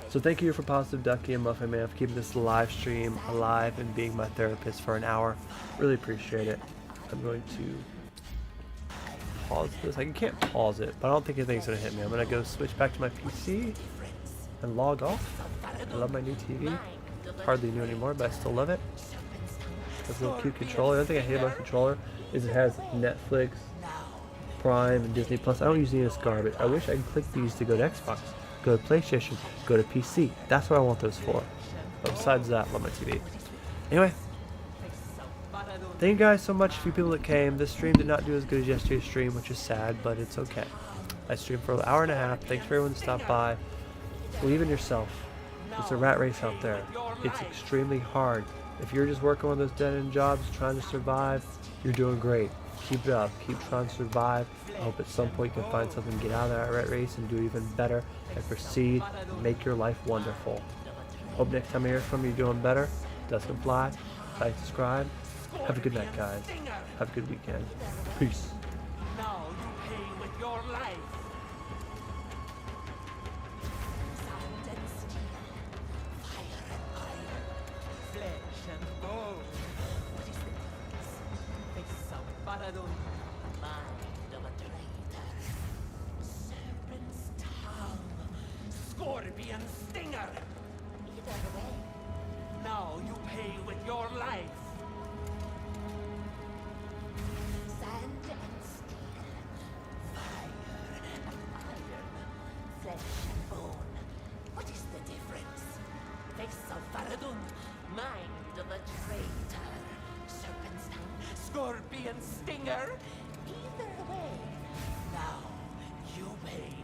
S1: So thank you for Positive Ducky and Muffin Man for keeping this live stream alive and being my therapist for an hour. Really appreciate it. I'm going to pause this. I can't pause it, but I don't think anything's going to hit me. I'm going to go switch back to my PC and log off. I love my new TV. Hardly new anymore, but I still love it. This little cute controller. The only thing I hate about the controller is it has Netflix, Prime, and Disney Plus. I don't use any of this garbage. I wish I could click these to go to Xbox, go to PlayStation, go to PC. That's what I want those for. But besides that, I love my TV. Anyway, thank you guys so much, a few people that came. This stream did not do as good as yesterday's stream, which is sad, but it's okay. I streamed for an hour and a half. Thanks for everyone that stopped by. Believe in yourself. It's a rat race out there. It's extremely hard. If you're just working on those dead-end jobs, trying to survive, you're doing great. Keep it up. Keep trying to survive. I hope at some point you can find something, get out of that rat race and do even better and proceed and make your life wonderful. Hope next time I hear from you, you're doing better. Doesn't fly. Like, subscribe. Have a good night, guys. Have a good weekend. Peace.
S5: Now you pay with your life.
S2: Sand and steel, fire and iron.
S5: Flesh and bone.
S2: What is the difference?
S5: Face of Baradun.
S2: Mind of a traitor. Serpent's tongue.
S5: Scorpion stinger.
S2: Either way,
S5: Now you pay with your life.
S2: sand and steel, fire and iron, flesh and bone. What is the difference? Face of Faradun, mind of a traitor. Serpent's tongue.
S5: Scorpion stinger.
S2: Either way, now you pay